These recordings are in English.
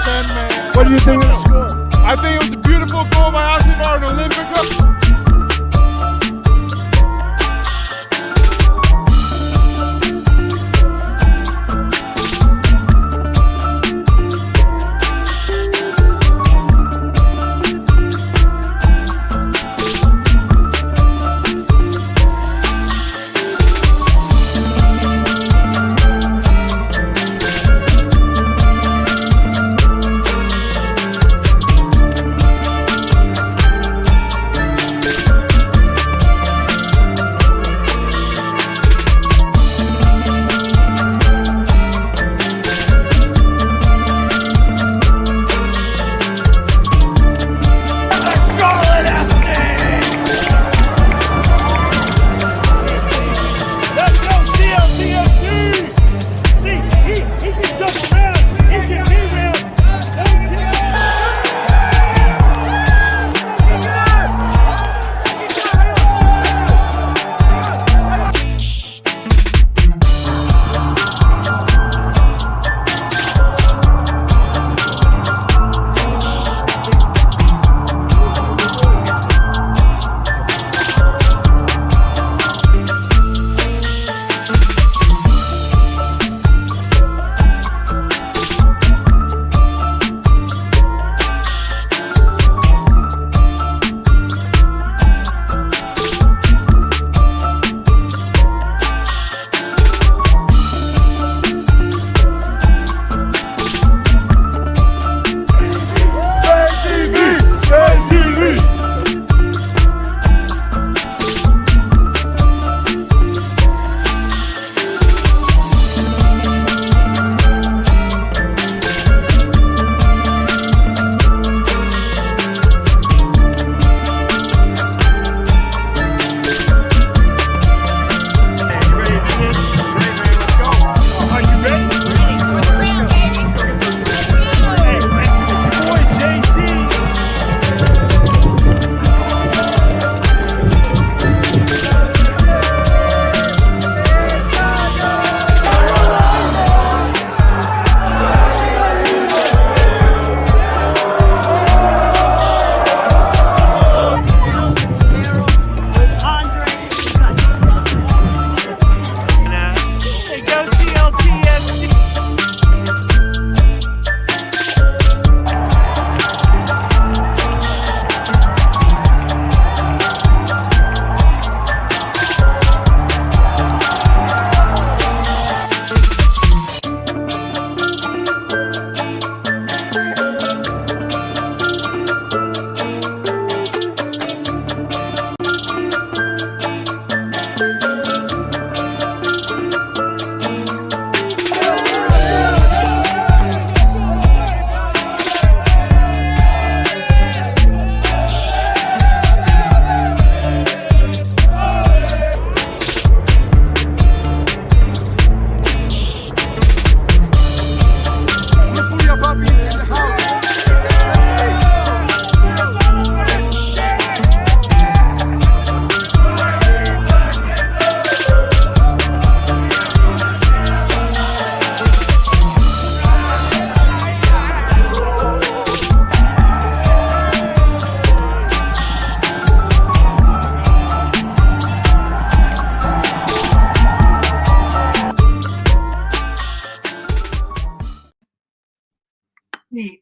10, man. What do you think of the score? I think it was a beautiful goal by Asivar and Olympic.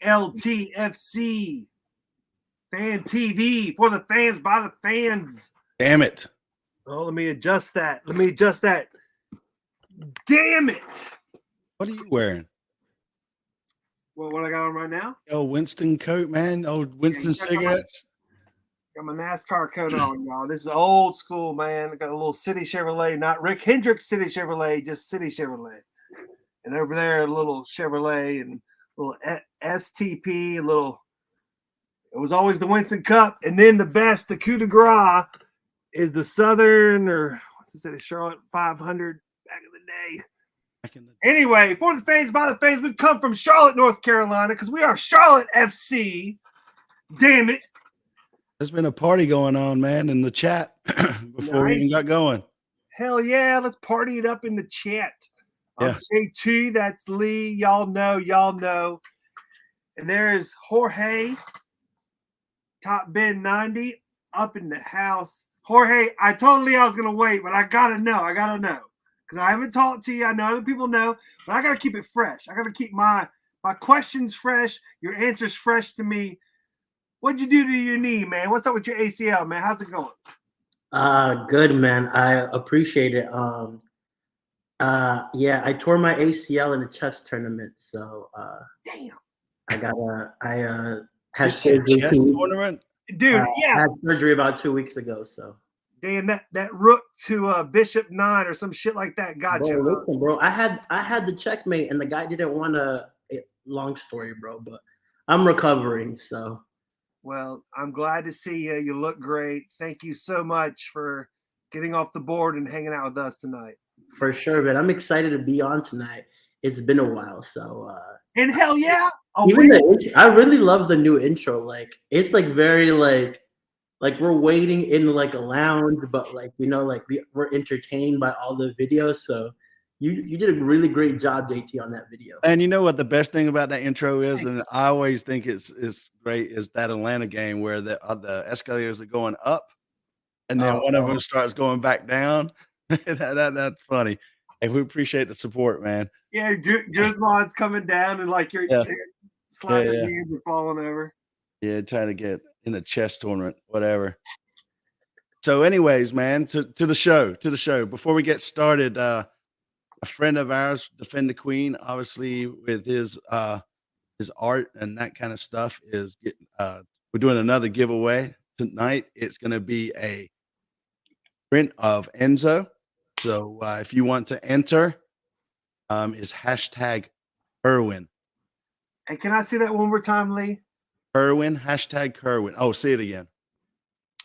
CLTFC fan TV for the fans by the fans. Damn it. Oh, let me adjust that. Damn it. What are you wearing? Well, what I got on right now? Oh, Winston coat, man. Oh, Winston cigarettes. Got my NASCAR coat on, y'all. This is old school, man. I got a little City Chevrolet, not Rick Hendrick's City Chevrolet, just City Chevrolet. And over there, a little Chevrolet and a little STP, a little. It was always the Winston Cup, and then the best, the coup de grace, is the Southern, or what's it say, the Charlotte 500 back in the day. Anyway, for the fans, by the fans, we come from Charlotte, North Carolina, because we are Charlotte FC. Damn it. There's been a party going on, man, in the chat before we even got going. Hell yeah, let's party it up in the chat. Yeah. I'm J2, that's Lee. Y'all know. And there's Jorge, Top Ben 90, up in the house. Jorge, I told Lee I was going to wait, but I got to know. Because I haven't talked to you. I know other people know, but I got to keep it fresh. I got to keep my questions fresh, your answers fresh to me. What'd you do to your knee, man? What's up with your ACL, man? How's it going? Good, man. I appreciate it. Yeah, I tore my ACL in a chess tournament, so Damn. I had Just a surgery. chess tournament? Dude, yeah. I had surgery about 2 weeks ago, so. Damn, that rook to Bishop 9 or some shit like that got Bro, you. listen, bro. I had the checkmate, and the guy didn't want to. Long story, bro, but I'm recovering, so. Well, I'm glad to see you. You look great. Thank you so much for getting off the board and hanging out with us tonight. For sure, man. I'm excited to be on tonight. It's been a while, so. And hell yeah! I really love the new intro. Like it's like very like we're waiting in like a lounge, but like like we're entertained by all the videos. So you did a really great job, JT, on that video. And you know what the best thing about that intro is, and I always think it's great, is that Atlanta game where the escalators are going up, and then one of them starts going back down. That's funny. Hey, we appreciate the support, man. Yeah, Guzman's coming down and like you're slapping your hands and falling over. Yeah, trying to get in a chess tournament, whatever. So, anyways, man, to the show. Before we get started, a friend of ours, Defend the Queen, obviously with his art and that kind of stuff, is we're doing another giveaway tonight. It's going to be a print of Enzo. So if you want to enter, is hashtag Kerwin. And can I see that one more time, Lee? Kerwin, hashtag Kerwin. Oh, say it again.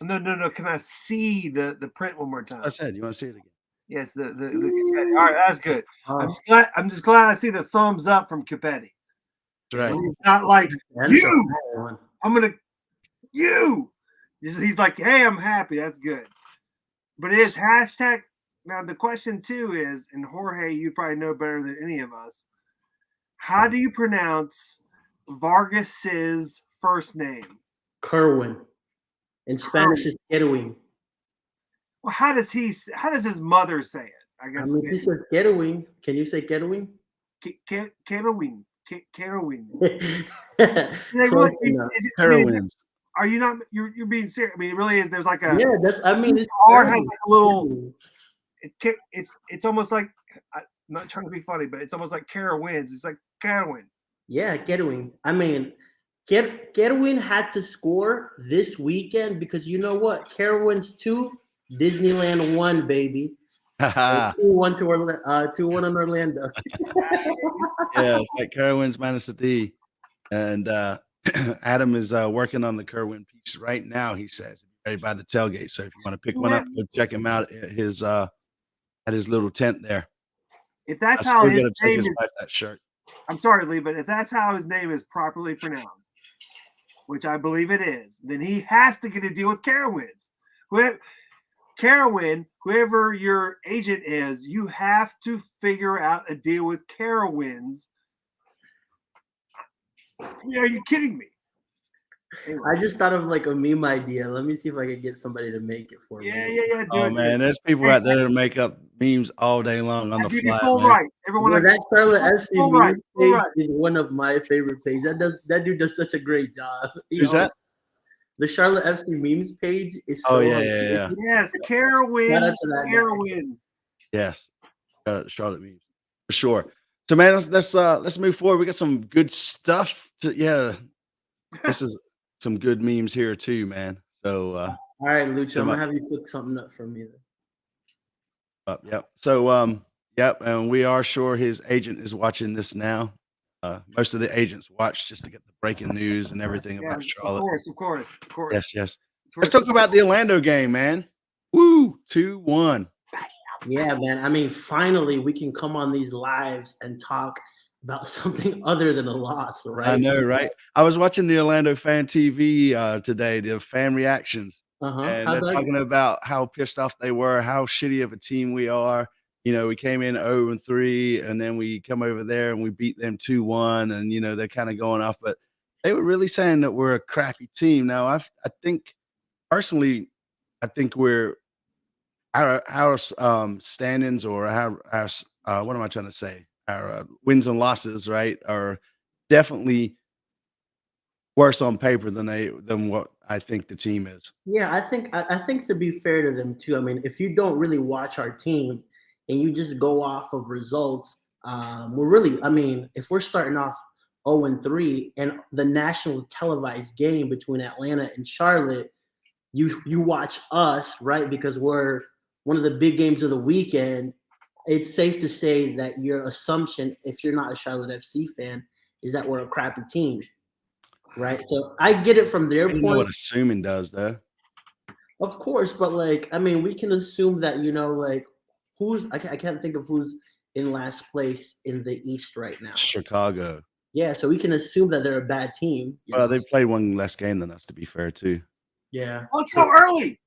No. Can I see the print one more time? I said, you want to see it again? Yes, the Capetti. All right, that's good. I'm just glad I see the thumbs up from Capetti. That's right. He's not like you. I'm gonna you. He's like, hey, I'm happy. That's good. But it is hashtag. Now the question too is, and Jorge, you probably know better than any of us. How do you pronounce Vargas's first name? Kerwin. In Spanish, it's Kerwin. Well, how does his mother say it? I guess. I mean, he says Kerwin. Can you say Kerwin? Kerwin. Kerwin. Heroines. Are you not? You're being serious. I mean, it really is. There's like a it's R has like a little. It's almost like, I'm not trying to be funny, but it's almost like Carowinds. It's like Carowin. Yeah, Kerwin. I mean, Kerwin had to score this weekend because you know what? Carowinds 2, Disneyland 1, baby. 2-1 to 2-1 on Orlando. Yeah, it's like Kerwin's minus the D. And Adam is working on the Kerwin piece right now, he says, ready by the tailgate. So if you want to pick one up, go check him out at his little tent there. If that's how his name is, that shirt. I'm sorry, Lee, but if that's how his name is properly pronounced, which I believe it is, then he has to get a deal with Carowinds. Carowin, whoever your agent is, you have to figure out a deal with Carowinds. Are you kidding me? Anyway. I just thought of like a meme idea. Let me see if I can get somebody to make it for me. Yeah. Man, there's people out there that make up memes all day long on the fly. Full right. Everyone, that Charlotte FC meme page is one of my favorite pages. That dude does such a great job. Who's that? The Charlotte FC memes page is so yeah. Yes, Carowinds. Yes, Charlotte memes for sure. So man, let's move forward. We got some good stuff this is some good memes here too, man. So all right, Lucha, I'm gonna have you cook something up for me then. Yep. So and we are sure his agent is watching this now. Most of the agents watch just to get the breaking news and everything about Charlotte. Of course. Yes. Let's talk about the Orlando game, man. Woo, 2-1. Yeah, man. I mean, finally we can come on these lives and talk about something other than a loss, right? I know, right? I was watching the Orlando Fan TV today, the fan reactions, and they're talking about how pissed off they were, how shitty of a team we are. We came in 0-3, and then we come over there and we beat them 2-1, and they're kind of going off. But they were really saying that we're a crappy team. Now, I think personally, I think our standings or our what am I trying to say? Our wins and losses, right, are definitely worse on paper than what I think the team is. Yeah, I think to be fair to them too. I mean, if you don't really watch our team and you just go off of results, we're really. I mean, if we're starting off 0-3 and the national televised game between Atlanta and Charlotte, you watch us, right? Because we're one of the big games of the weekend. It's safe to say that your assumption, if you're not a Charlotte FC fan, is that we're a crappy team, right? So I get it from their I don't know point. what assuming does, though. Of course, but like I mean, we can assume that like who's I can't think of who's in last place in the East right now. Chicago. Yeah, so we can assume that they're a bad team. Well, they've played one less game than us, to be fair, too. Yeah. Oh, it's so early.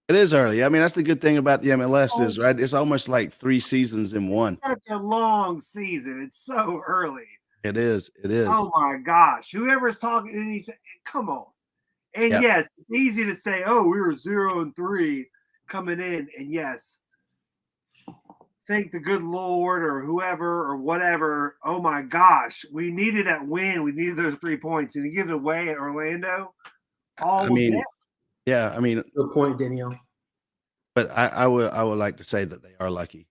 It is early. I mean, that's the good thing about the MLS is, right? It's almost like 3 seasons in one. It's such a long season. It's so early. It is. It is. Oh my gosh. Whoever's talking anything, come on. And Yep. yes, it's easy to say, oh, we were 0-3 coming in. And yes, thank the good Lord or whoever or whatever. Oh my gosh, we needed that win. We needed those 3 points. And to give it away at Orlando, I mean, yeah, I mean, Good point, Danielle. but I would like to say that they are lucky.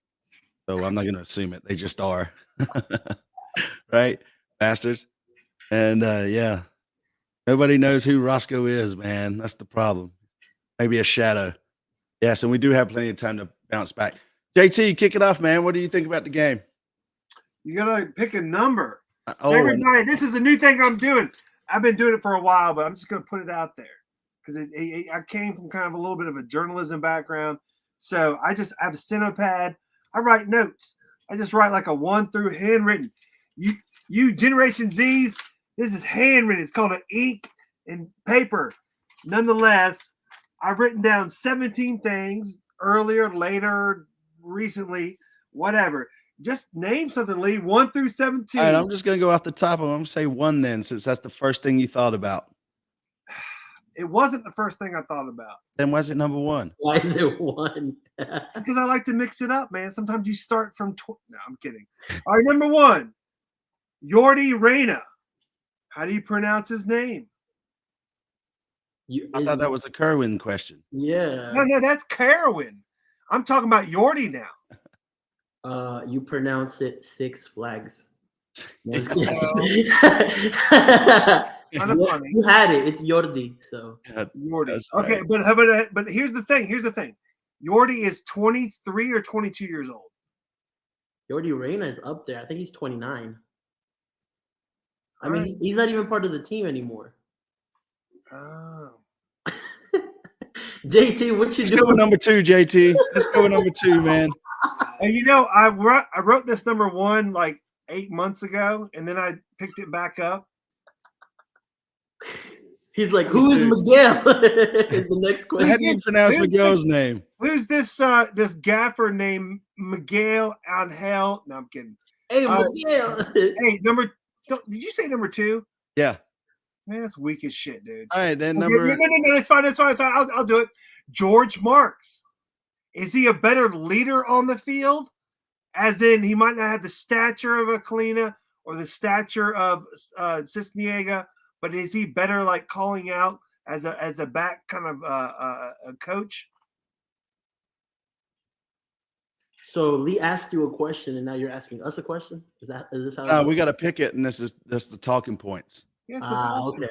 So I'm not going to assume it. They just are. Right? Bastards. And yeah. Nobody knows who Roscoe is, man. That's the problem. Maybe a shadow. Yes, and we do have plenty of time to bounce back. JT, kick it off, man. What do you think about the game? You gotta pick a number. So Oh, everybody, this is a new thing I'm doing. I've been doing it for a while, but I'm just gonna put it out there because I came from kind of a little bit of a journalism background. So I have a Cinopad. I write notes. I just write like a 1 through handwritten. You Generation Z's, this is handwritten. It's called an ink and paper. Nonetheless, I've written down 17 things earlier, later, recently, whatever. Just name something, Lee. 1 through 17. all right, I'm just going to go off the top. I'm going to say 1 then, since that's the first thing you thought about. It wasn't the first thing I thought about. Then why is it number 1? Why is it 1? Because I like to mix it up, man. Sometimes you start from no, I'm kidding. All right, number 1, Yordi Reyna. How do you pronounce his name? I thought that was a Kerwin question. Yeah. No, that's Carowin. I'm talking about Yordi now. You pronounce it 6 Flags. No, it's Kind of you, funny. you had it. It's Jordi. So Yeah, Yordi. that's Okay, right. but here's the thing. Yordi is 23 or 22 years old. Jordi Reyna is up there. I think he's 29. I mean, Alright. he's not even part of the team anymore. Oh. JT, what you Let's go with doing? number 2, JT. Let's go with number 2, man. And you know, I wrote this number 1 like 8 months ago, and then I picked it back up. He's like, Number who is 2. Miguel? Is the next How question. do you pronounce who's Miguel's this? name? Who's this this gaffer named Miguel Angel? No, I'm kidding. Hey, Miguel. Hey, did you say number 2? Yeah. Man, that's weak as shit, dude. All right, then No, number. it's fine. I'll do it. George Marks. Is he a better leader on the field? As in, he might not have the stature of a Kalina or the stature of Cisniega, but is he better like calling out as a back kind of a coach? So Lee asked you a question, and now you're asking us a question. Is this how? We got to pick it, and that's the talking points. Yes. Okay.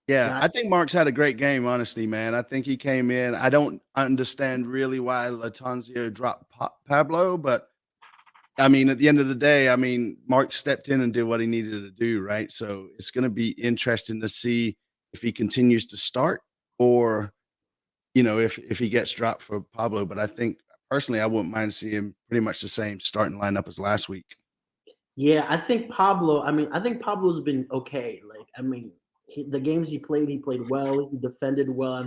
Yeah, Gotcha. I think Mark's had a great game, honestly, man. I think he came in. I don't understand really why Latanzio dropped Pablo, but I mean, at the end of the day, I mean, Mark stepped in and did what he needed to do, right? So it's going to be interesting to see if he continues to start or, if he gets dropped for Pablo. But I think personally, I wouldn't mind seeing him pretty much the same starting lineup as last week. Yeah, I think Pablo. I think Pablo's been okay. Like, the games he played well. He defended well.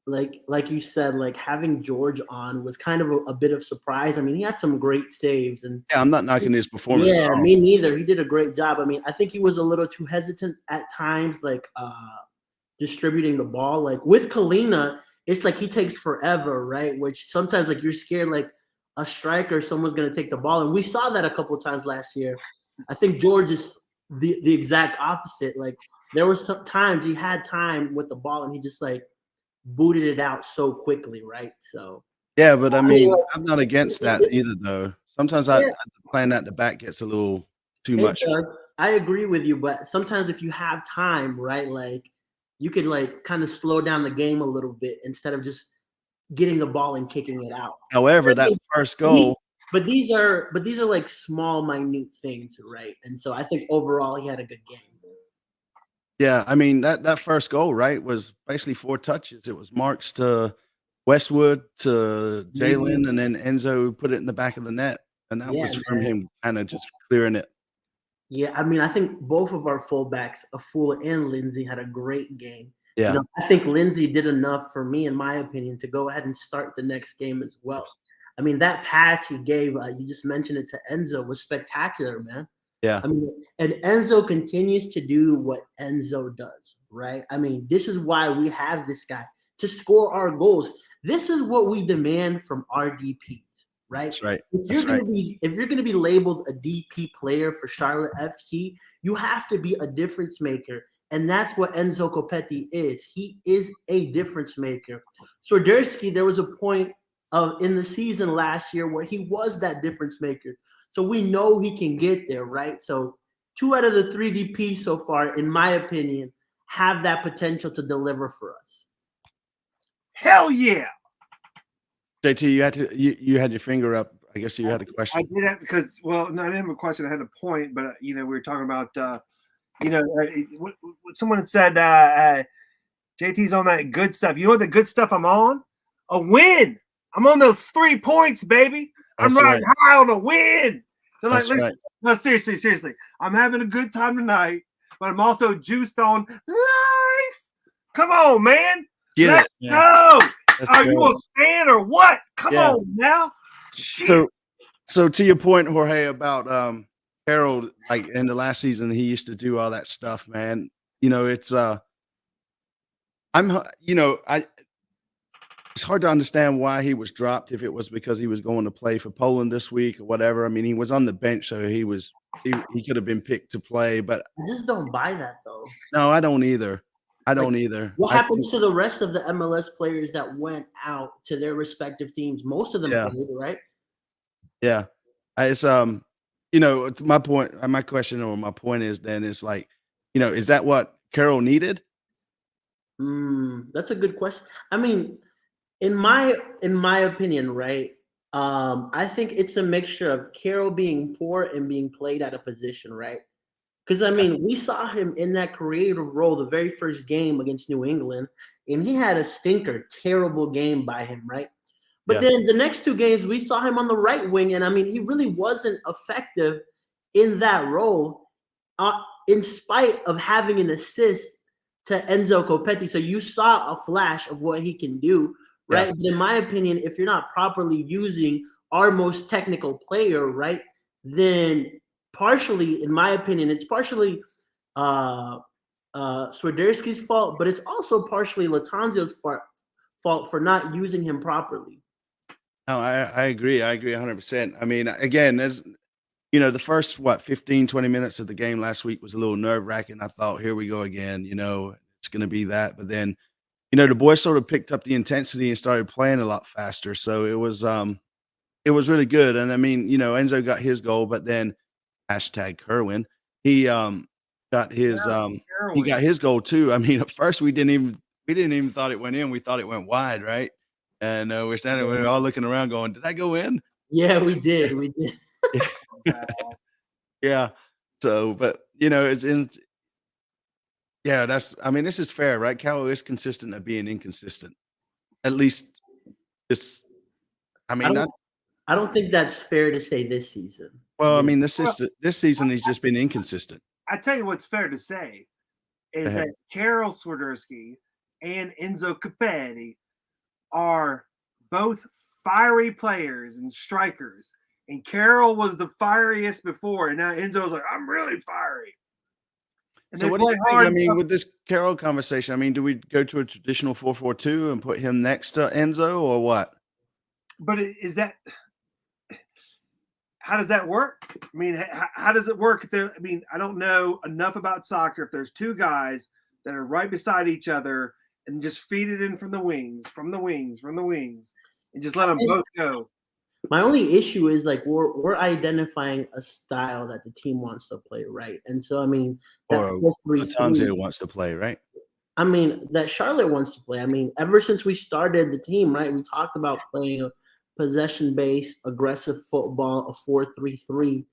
like you said, like having George on was kind of a bit of surprise. I mean, he had some great saves, and Yeah, I'm not knocking his performance at yeah, all. me neither. He did a great job. I mean, I think he was a little too hesitant at times, like distributing the ball. Like with Kalina, it's like he takes forever, right? Which sometimes like you're scared like a striker, someone's gonna take the ball. And we saw that a couple of times last year. I think George is the exact opposite. Like there were some times he had time with the ball and he just like booted it out so quickly, right? So Yeah, but I mean, like, I'm not against that either, though. Sometimes yeah, playing at the back gets a little too it much. does. I agree with you, but sometimes if you have time, right, like you could like kind of slow down the game a little bit instead of just getting the ball and kicking it out. However, that first goal, But these are like small, minute things, right? And so I think overall he had a good game. yeah, I mean that first goal, right, was basically 4 touches. It was Marks to Westwood to Jalen, and then Enzo put it in the back of the net, and that Yeah, was from man. him kind of just clearing it. Yeah, I mean, I think both of our fullbacks, Afua and Lindsay, had a great game. Yeah, You know, I think Lindsay did enough for me, in my opinion, to go ahead and start the next game as well. I mean, that pass he gave, you just mentioned it to Enzo, was spectacular, man. yeah, I mean, and Enzo continues to do what Enzo does, right? I mean, this is why we have this guy to score our goals. This is what we demand from our DPs, right? that's right. If you're gonna be labeled a DP player for Charlotte FC, you have to be a difference maker, and that's what Enzo Copetti is. He is a difference maker. Swiderski, there was a point in the season last year where he was that difference maker. So we know he can get there, right? So 2 out of the 3 DPs so far, in my opinion, have that potential to deliver for us. Hell yeah. JT, you had your finger up. I guess you had a question. I did that because, well, no, I didn't have a question. I had a point, but we were talking about, what someone had said. JT's on that good stuff. You know what the good stuff I'm on? A win. I'm on those 3 points, baby. I'm riding high on a win. They're like, That's right. No, seriously. I'm having a good time tonight, but I'm also juiced on life. Come on, man. Let's go. Are you a fan or what? Come on now. So to your point, Jorge, about Harold, like in the last season, he used to do all that stuff, man. You know, it's it's hard to understand why he was dropped, if it was because he was going to play for Poland this week or whatever. I mean, he was on the bench, so he could have been picked to play, but I just don't buy that though. no, I don't either. What happens to the rest of the MLS players that went out to their respective teams? Most of them played, right? Yeah. It's it's my point, my question or my point is then is like, is that what Carroll needed? That's a good question. I mean, in my opinion, right? I think it's a mixture of Carroll being poor and being played out of position, right? Because, I mean, we saw him in that creative role the very first game against New England, and he had a stinker, terrible game by him, right? But then the next 2 games, we saw him on the right wing, and, I mean, he really wasn't effective in that role in spite of having an assist to Enzo Copetti. So you saw a flash of what he can do, right? Yeah. But in my opinion, if you're not properly using our most technical player, right, then partially, in my opinion, it's partially Swiderski's fault, but it's also partially Latanzio's fault for not using him properly. No, I agree. I agree 100%. I mean, again, there's the first 15, 20 minutes of the game last week was a little nerve-wracking. I thought, here we go again, it's going to be that. But then, the boys sort of picked up the intensity and started playing a lot faster. So it was really good. And I mean, Enzo got his goal, but then #Kerwin, he got his goal too. I mean, at first we didn't even thought it went in. We thought it went wide, right? And we're all looking around going, did that go in? Yeah, we did. We did. Yeah. So, but it's in. Yeah, this is fair, right? Carroll is consistent at being inconsistent. At least this. I mean, I don't think that's fair to say this season. Well, I mean, this season he's just been inconsistent. I tell you what's fair to say is that Carol Swiderski and Enzo Copetti are both fiery players and strikers. And Carroll was the fieriest before, and now Enzo's like, I'm really fiery. And So they what do play you think? hard. I mean, with this Carroll conversation, I mean, do we go to a traditional 4-4-2 and put him next to Enzo, or what? But is that how does that work? I mean, how does it work if there? I mean, I don't know enough about soccer. If there's two guys that are right beside each other and just feed it in from the wings, and just let them both go. My only issue is like we're identifying a style that the team wants to play, right? And so I mean that Or 4-3-3 Latanzio wants to play, right? I mean, that Charlotte wants to play. I mean, ever since we started the team, right, we talked about playing a possession-based, aggressive football, a 4-3-3,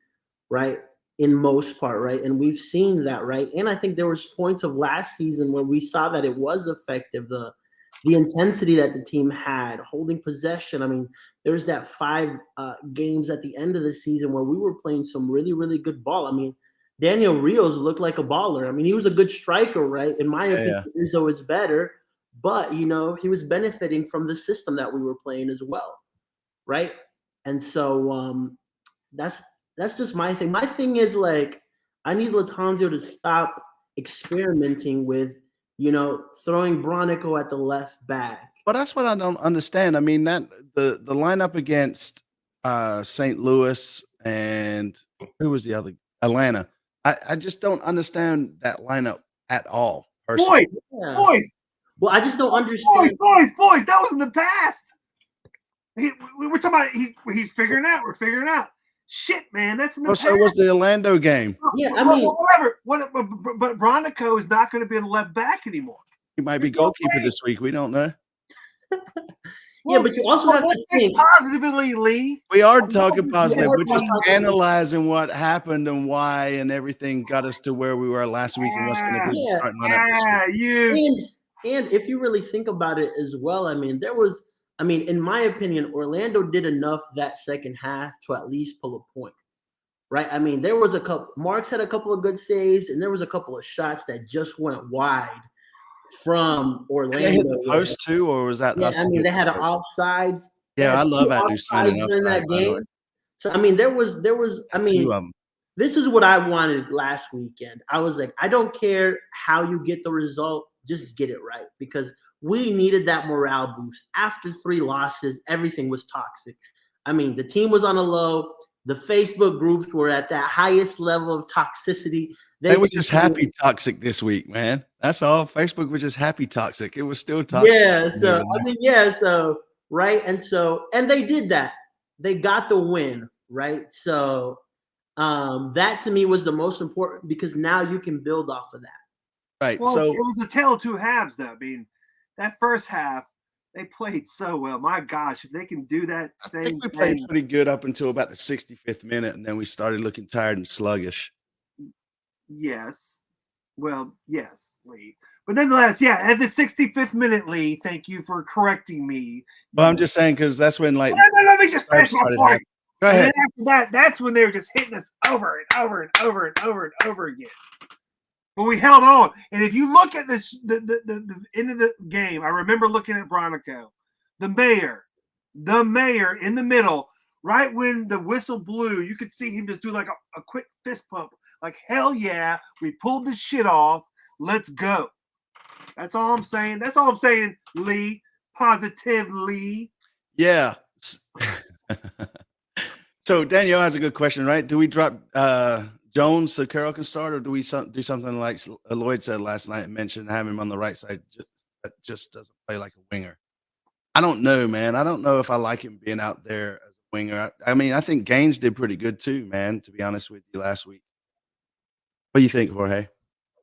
right, in most part, right? And we've seen that, right? And I think there was points of last season where we saw that it was effective. The intensity that the team had, holding possession. I mean, there's that 5 games at the end of the season where we were playing some really, really good ball. I mean, Daniel Rios looked like a baller. I mean, he was a good striker, right? In my opinion, Enzo is better, but he was benefiting from the system that we were playing as well, right? And so that's just my thing. My thing is like I need Latanzio to stop experimenting with throwing Bronico at the left back. But that's what I don't understand. I mean, that the lineup against St. Louis and who was the other? Atlanta. I just don't understand that lineup at all. Personally. Boys. Well, I just don't understand. Boys. That was in the past. We were talking about he's figuring out. We're figuring out. Shit, man, that's in the past. So was the Orlando game. Yeah, I mean, whatever. But Bronico is not going to be the left back anymore. He might be goalkeeper this week. We don't know. Yeah, but you also have to think positively, Lee. We are talking positive. We're just analyzing what happened and why, and everything got us to where we were last week and what's going to be the starting lineup this week. And if you really think about it as well, I mean, in my opinion, Orlando did enough that second half to at least pull a point, right? I mean, there was a couple. Marks had a couple of good saves, and there was a couple of shots that just went wide from Orlando. Did they hit the post too, or was that? Yeah, I mean, they had an offsides. Yeah, I love Andrew signing in that game. So I mean, there was. I mean, this is what I wanted last weekend. I was like, I don't care how you get the result, just get it right, because we needed that morale boost. After 3 losses, everything was toxic. I mean, the team was on a low. The Facebook groups were at that highest level of toxicity. They were just happy toxic this week, man. That's all. Facebook was just happy toxic. It was still toxic. Yeah. So So right, and they did that. They got the win, right? So that to me was the most important, because now you can build off of that. Right. Well, so it was a tale of two halves, though. I mean, that first half they played so well. My gosh, if they can do that same thing. We played pretty good up until about the 65th minute, and then we started looking tired and sluggish. Yes. Well, yes, Lee. But nonetheless, yeah, at the 65th minute, Lee, thank you for correcting me. Well, I'm just saying, because that's when, like, let me just finish my point. Go ahead. And then after that, that's when they were just hitting us over and over and over and over and over again. But we held on. And if you look at this, the end of the game, I remember looking at Bronico, the mayor in the middle, right when the whistle blew, you could see him just do like a quick fist pump. Like, hell yeah, we pulled this shit off. Let's go. That's all I'm saying. That's all I'm saying, Lee. Positively. Yeah. So Danielle has a good question, right? Do we drop Jones so Carroll can start, or do we do something like Lloyd said last night and mentioned having him on the right side that just doesn't play like a winger? I don't know, man. I don't know if I like him being out there as a winger. I mean, I think Gaines did pretty good too, man, to be honest with you, last week. What do you think, Jorge?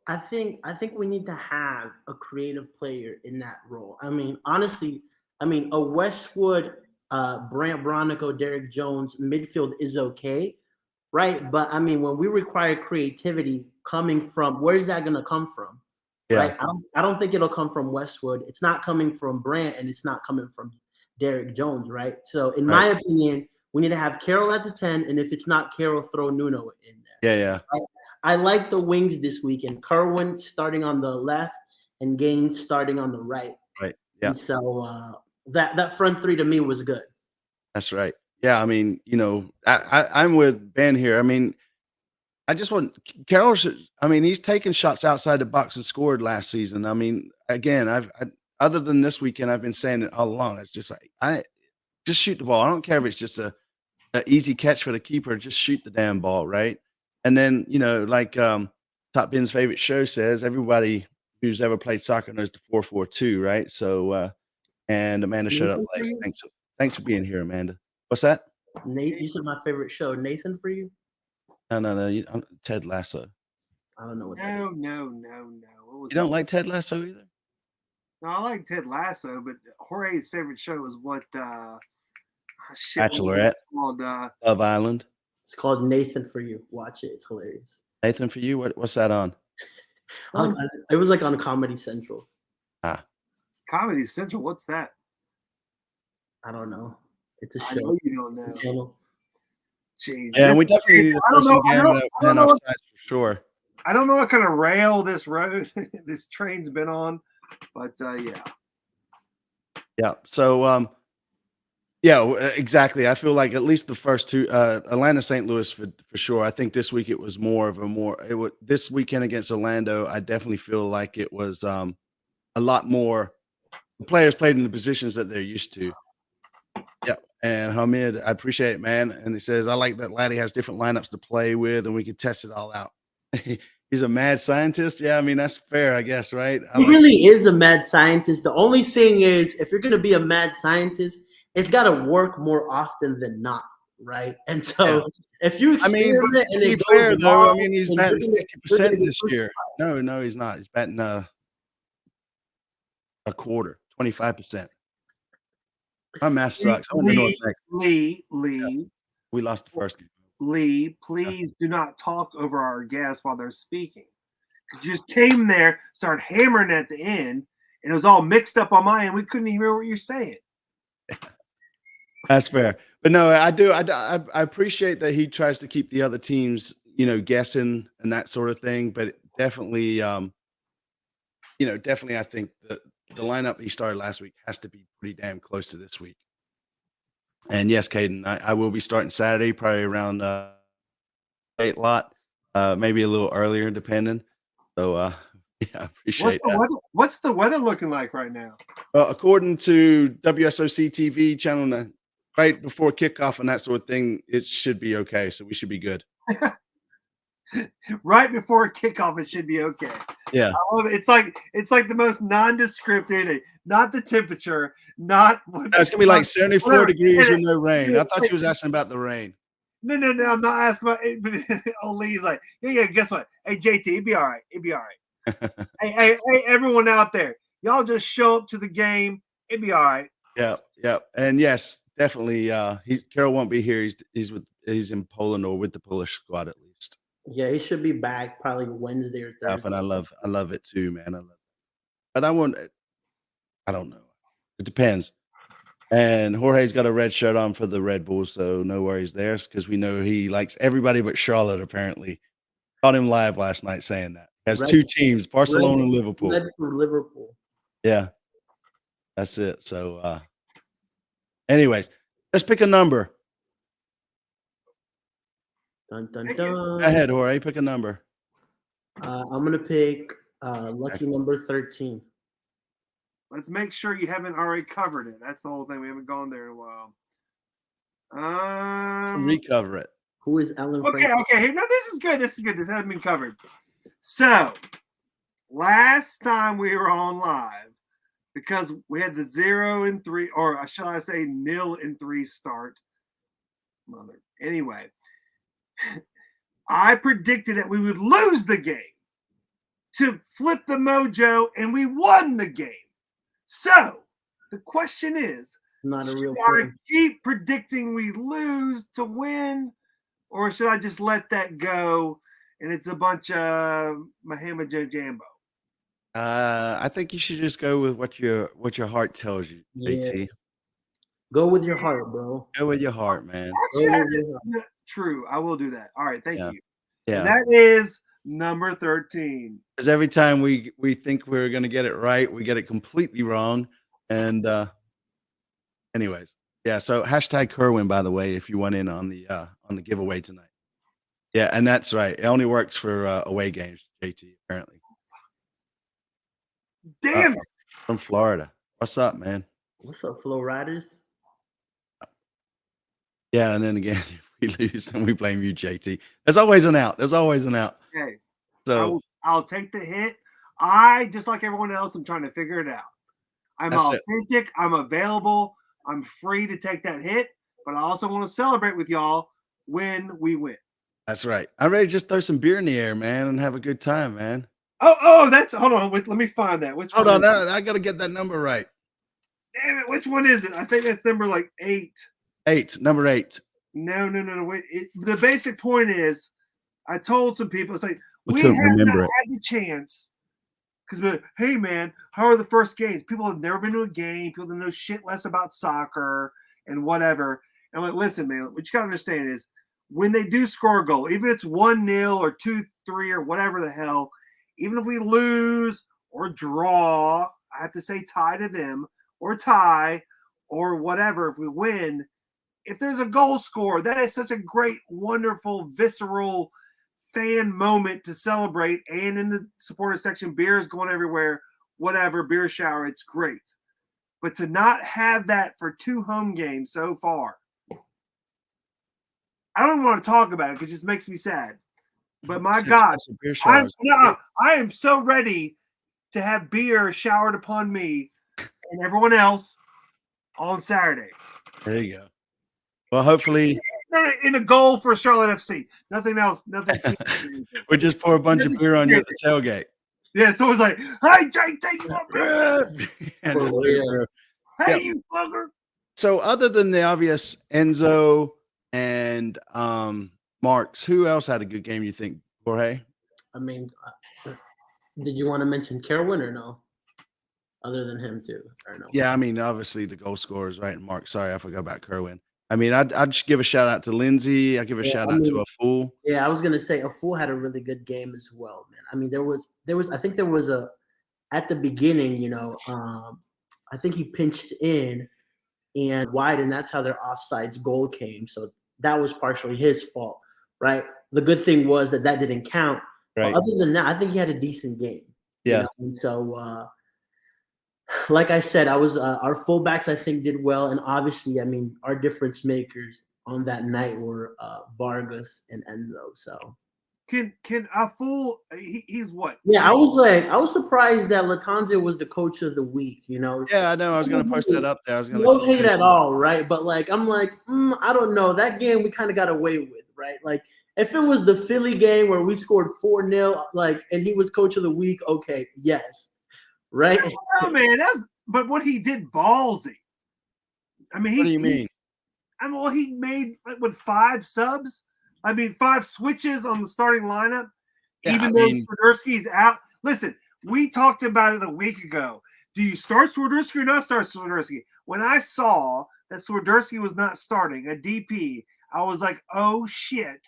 I think we need to have a creative player in that role. I mean, honestly, a Westwood, Brant Bronico, Derek Jones midfield is okay, right? But I mean, when we require creativity coming from, where's that going to come from? Yeah. Right? I don't think it'll come from Westwood. It's not coming from Brant, and it's not coming from Derek Jones, right? So in my opinion, we need to have Carroll at the 10, and if it's not Carroll, throw Nuno in there. Yeah. Right? I like the wings this weekend. Kerwin starting on the left and Gaines starting on the right. Right. Yeah. And so that front three to me was good. That's right. Yeah, I mean, I'm with Ben here. I mean, I just want Carroll should. I mean, he's taken shots outside the box and scored last season. I mean, again, other than this weekend, I've been saying it all along. It's just like I just shoot the ball. I don't care if it's just a easy catch for the keeper. Just shoot the damn ball, right? And then like Top Ben's favorite show says, everybody who's ever played soccer knows the 4-4-2, right? So and Amanda showed up late. Thanks for being here, Amanda. What's that? Nate, you said my favorite show. Nathan for you? No. Ted Lasso. I don't know what No. What was You don't that? like Ted Lasso either? No, I like Ted Lasso, but Jorge's favorite show was what? Bachelorette. Called, Love Island. It's called Nathan for you. Watch it. It's hilarious. Nathan for you. What's that on? It was like on Comedy Central. Comedy Central. What's that? I don't know. It's a I show. know you don't know. Channel. Jeez. Yeah, and we definitely need to throw some Gambit offsides for sure. I don't know what kind of rail this road, this train's been on, but yeah. Yeah. So, yeah, exactly. I feel like at least the first two, Atlanta, St. Louis for sure. I think this week it was more of this weekend against Orlando. I definitely feel like it was a lot more. The players played in the positions that they're used to. Yeah. And Hamid, I appreciate it, man. And he says, I like that Laddie has different lineups to play with and we can test it all out. He's a mad scientist. Yeah, I mean, that's fair, I guess, right? He really is a mad scientist. The only thing is, if you're going to be a mad scientist, it's got to work more often than not, right? And so if you experiment and it goes fair, though, wrong, I mean, he's batting 50% this year. No, he's not. He's batting a quarter, 25%. My math sucks. I want to know what's next. Lee. Yeah. We lost the first game. Lee, please do not talk over our guests while they're speaking. You just came there, started hammering at the end, and it was all mixed up on my end. We couldn't even hear what you're saying. That's fair. But no, I do. I appreciate that he tries to keep the other teams, guessing and that sort of thing. But definitely, definitely, I think the lineup he started last week has to be pretty damn close to this week. And yes, Caden, I will be starting Saturday, probably around 8 lot, maybe a little earlier, depending. So, yeah, I appreciate that. What's the weather looking like right now? Well, according to WSOC TV channel, right before kickoff and that sort of thing, it should be okay. So we should be good. Right before kickoff, it should be okay. Yeah, I love it. It's like the most nondescript anything. Not the temperature, not what. It's gonna be like 74 degrees with no rain. I thought you was asking about the rain. No. I'm not asking about it. But Lee's like, yeah. Guess what? Hey, JT, it'd be all right. It'd be all right. hey, everyone out there, y'all just show up to the game. It'd be all right. Yeah. And yes, definitely. Carroll won't be here. He's in Poland or with the Polish squad at least. Yeah, he should be back probably Wednesday or Thursday. And I love it too, man. I love it. But I don't know. It depends. And Jorge's got a red shirt on for the Red Bulls, so no worries there, because we know he likes everybody but Charlotte, apparently. Caught him live last night saying that. He has two teams, Barcelona and Liverpool. Red for Liverpool. Yeah. That's it. So anyways, let's pick a number. Dun, dun, dun. Go ahead, Jorge. Pick a number. I'm going to pick lucky number 13. Let's make sure you haven't already covered it. That's the whole thing. We haven't gone there in a while. Recover it. Who is Ellen? Okay. Here, no, this is good. This hasn't been covered. So, last time we were on live, because we had the 0-3, or shall I say 0-3 start. Anyway, I predicted that we would lose the game to flip the mojo, and we won the game. So the question is, not a real should I keep predicting we lose to win, or should I just let that go and it's a bunch of Mahama Joe Jambo? I think you should just go with what your heart tells you, JT. Go with your heart, bro. Go with your heart, man. Actually, true. I will do that. All right, thank you. Yeah. And that is number 13. Because every time we think we're going to get it right, we get it completely wrong. And anyways, yeah. So hashtag Kerwin, by the way, if you want in on the giveaway tonight. Yeah, and that's right. It only works for away games, JT, apparently. Damn it. From Florida. What's up, man? What's up, Flow Riders? Yeah, and then again, if we lose, then we blame you, JT. There's always an out. There's always an out. Okay. So I'll take the hit. I, just like everyone else, I'm trying to figure it out. I'm That's it. authentic. I'm available. I'm free to take that hit, but I also want to celebrate with y'all when we win. That's right. I'm ready to just throw some beer in the air, man, and have a good time, man. Oh, that's hold on. Wait, let me find that. Which Hold one? on, I got to get that number right. Damn it! Which one is it? I think that's number like 8. Number 8. No. Wait. The basic point is, I told some people, it's like We we couldn't have not remember it. had the chance. Because, hey man, how are the first games? People have never been to a game. People don't know shit less about soccer and whatever. And I'm like, listen, man, what you gotta understand is when they do score a goal, even if it's 1-0 or 2-3 or whatever the hell, even if we lose or draw, I have to say tie to them or tie or whatever. If we win, if there's a goal scored, that is such a great, wonderful, visceral fan moment to celebrate. And in the supporter section, beer is going everywhere, whatever, beer shower, it's great. But to not have that for 2 home games so far, I don't want to talk about it because it just makes me sad. But my God, I am so ready to have beer showered upon me and everyone else on Saturday. There you go. Well, hopefully in a goal for Charlotte FC. Nothing else. Nothing. we just pour a bunch of beer on you at the tailgate. Yeah, so it's like, hey, JT, you want beer? Hey, you fucker. So other than the obvious Enzo and Marks, who else had a good game, you think, Jorge? I mean, did you want to mention Kerwin or no? Other than him too, or no? Yeah, I mean, obviously the goal scorers, right? And Mark, sorry, I forgot about Kerwin. I mean, I'd just give a shout out to Lindsay. I give a shout out to a fool. Yeah, I was gonna say a fool had a really good game as well, man. I mean, there was I think there was at the beginning, you know, I think he pinched in and wide, and that's how their offsides goal came. So that was partially his fault, right? The good thing was that didn't count. Right. Other than that, I think he had a decent game. Yeah. You know? And so, like I said, I was our fullbacks I think did well, and obviously, I mean, our difference makers on that night were Vargas and Enzo. So can a fool? He's what? Yeah, I was surprised that Latanze was the coach of the week. You know. Yeah, I know. I was gonna post that up there. I was gonna. No hate at all, right? But like, I'm like, I don't know. That game we kind of got away with, right? Like, if it was the Philly game where we scored 4-0, like, and he was coach of the week, okay, yes. Right? Oh man, but what he did ballsy. I mean, what do you mean? Well, he made with 5 subs. I mean, 5 switches on the starting lineup. Yeah, even though Swiderski's out. Listen, we talked about it a week ago. Do you start Swiderski or not start Swiderski? When I saw that Swiderski was not starting a DP, I was like, oh shit,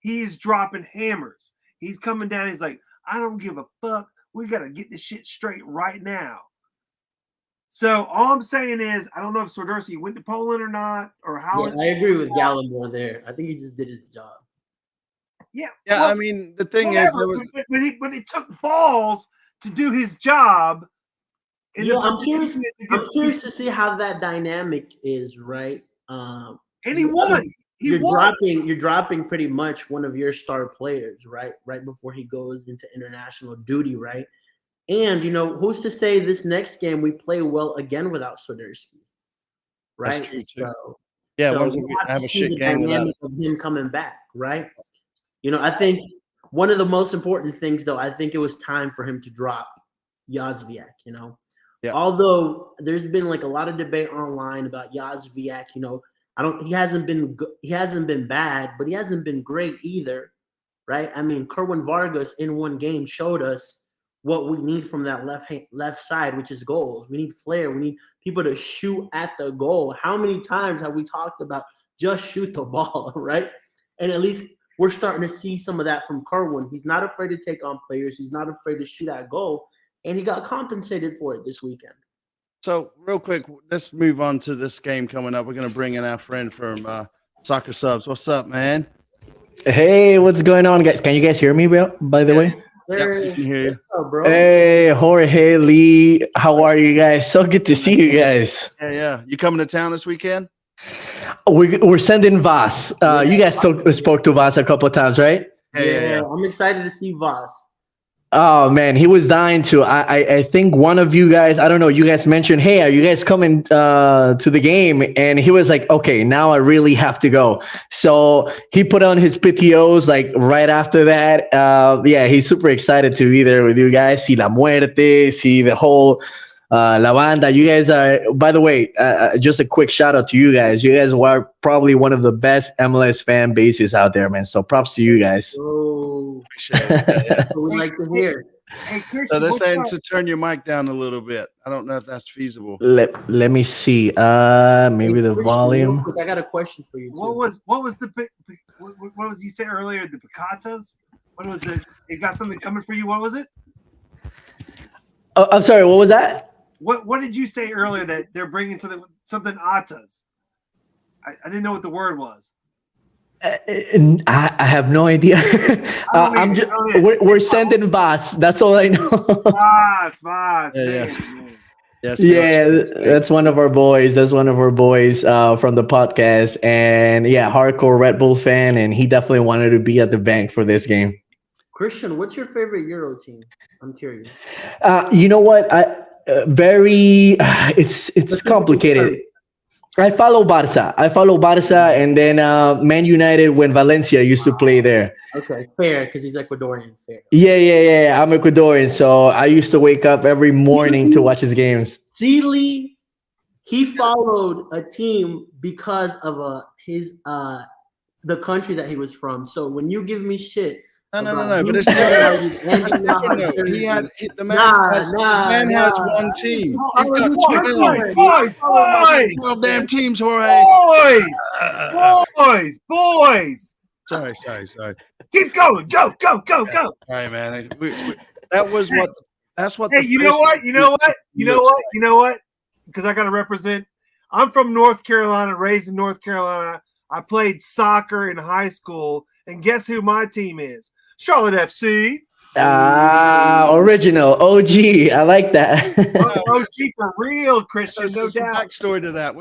he's dropping hammers. He's coming down. He's like, I don't give a fuck. We got to get this shit straight right now. So all I'm saying is, I don't know if Swiderski went to Poland or not, or how. Yeah, I agree with Gallimore there. I think he just did his job. Yeah. Yeah, well, I mean, the thing is, but it took balls to do his job. I'm curious to see how that dynamic is, right? And he won. You're dropping pretty much one of your star players, right? Right before he goes into international duty, right? And you know, who's to say this next game we play well again without Swiderski, right? That's true too. So, yeah, so we have a shit game without of him coming back, right? You know, I think one of the most important things, though, I think it was time for him to drop Yazviak. You know, although there's been like a lot of debate online about Yazviak, you know. He hasn't been bad, but he hasn't been great either, right? I mean, Kerwin Vargas in one game showed us what we need from that left side, which is goals. We need flair. We need people to shoot at the goal. How many times have we talked about just shoot the ball, right? And at least we're starting to see some of that from Kerwin. He's not afraid to take on players. He's not afraid to shoot at goal, and he got compensated for it this weekend. So real quick, let's move on to this game coming up. We're going to bring in our friend from Soccer Subs. What's up, man? Hey, what's going on, guys? Can you guys hear me, by the way? Yep, we can hear you. What's up, bro? Hey, Jorge, Lee, how are you guys? So good to see you guys. Yeah. You coming to town this weekend? We're sending Vas. You guys spoke to Vas a couple of times, right? Yeah. I'm excited to see Voss. Oh man, he was dying to. I think one of you guys, I don't know, you guys mentioned, hey, are you guys coming to the game? And he was like, okay, now I really have to go. So he put on his PTOs like right after that. Yeah, he's super excited to be there with you guys. See La Muerte, see the whole La Banda. You guys are, by the way, just a quick shout out to you guys. You guys are probably one of the best MLS fan bases out there, man. So props to you guys. Oh, Appreciate it. Yeah. we like to hear. Hey, Christian, So they're what's saying up? to turn your mic down a little bit. I don't know if that's feasible. Let me see. Maybe the Christian, volume. real quick, I got a question for you. What was you say earlier? The picatas? What was it? It got something coming for you. What was it? Oh, I'm sorry. What was that? What did you say earlier that they're bringing something atas? I didn't know what the word was. I have no idea. I'm just we're sending Vas. That's all I know. Vas, Yeah. man. Yes. Yeah, that's one of our boys. That's one of our boys from the podcast, and yeah, hardcore Red Bull fan, and he definitely wanted to be at the bank for this game. Christian, what's your favorite Euro team? I'm curious. You know what? It's complicated. I follow Barca, and then Man United when Valencia used to play there. Okay, fair, because he's Ecuadorian. Fair. Yeah. I'm Ecuadorian, so I used to wake up every morning to watch his games. Sealy, he followed a team because of the country that he was from. So when you give me shit, No. But it's different. It's different though. The man has one team. He's got 12 damn teams, Jorge. Boys. Sorry. Keep going. Go. All right, man. That's what. Hey, you know what? Because I got to represent. I'm from North Carolina, raised in North Carolina. I played soccer in high school, and guess who my team is? Charlotte FC. Original OG. I like that. OG for real, Christian. So No some doubt. backstory to that.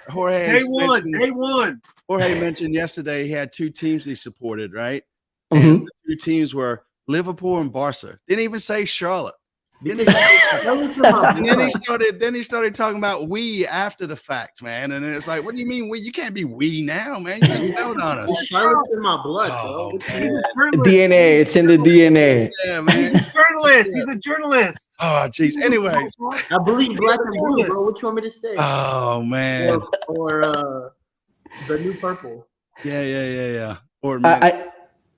Jorge. Day one. Jorge mentioned yesterday he had two teams he supported, right? Mhm. And the two teams were Liverpool and Barca. Didn't even say Charlotte. And then he started talking about we after the fact, man. And then it's like, what do you mean we? You can't be we now, man. You can't count on us. Charlotte's in my blood, bro. DNA. It's in the DNA. Yeah, man. He's a journalist. Oh, jeez. Anyway. I believe black and blue, bro. What you want me to say? Oh, man. Or the new purple. Yeah. Or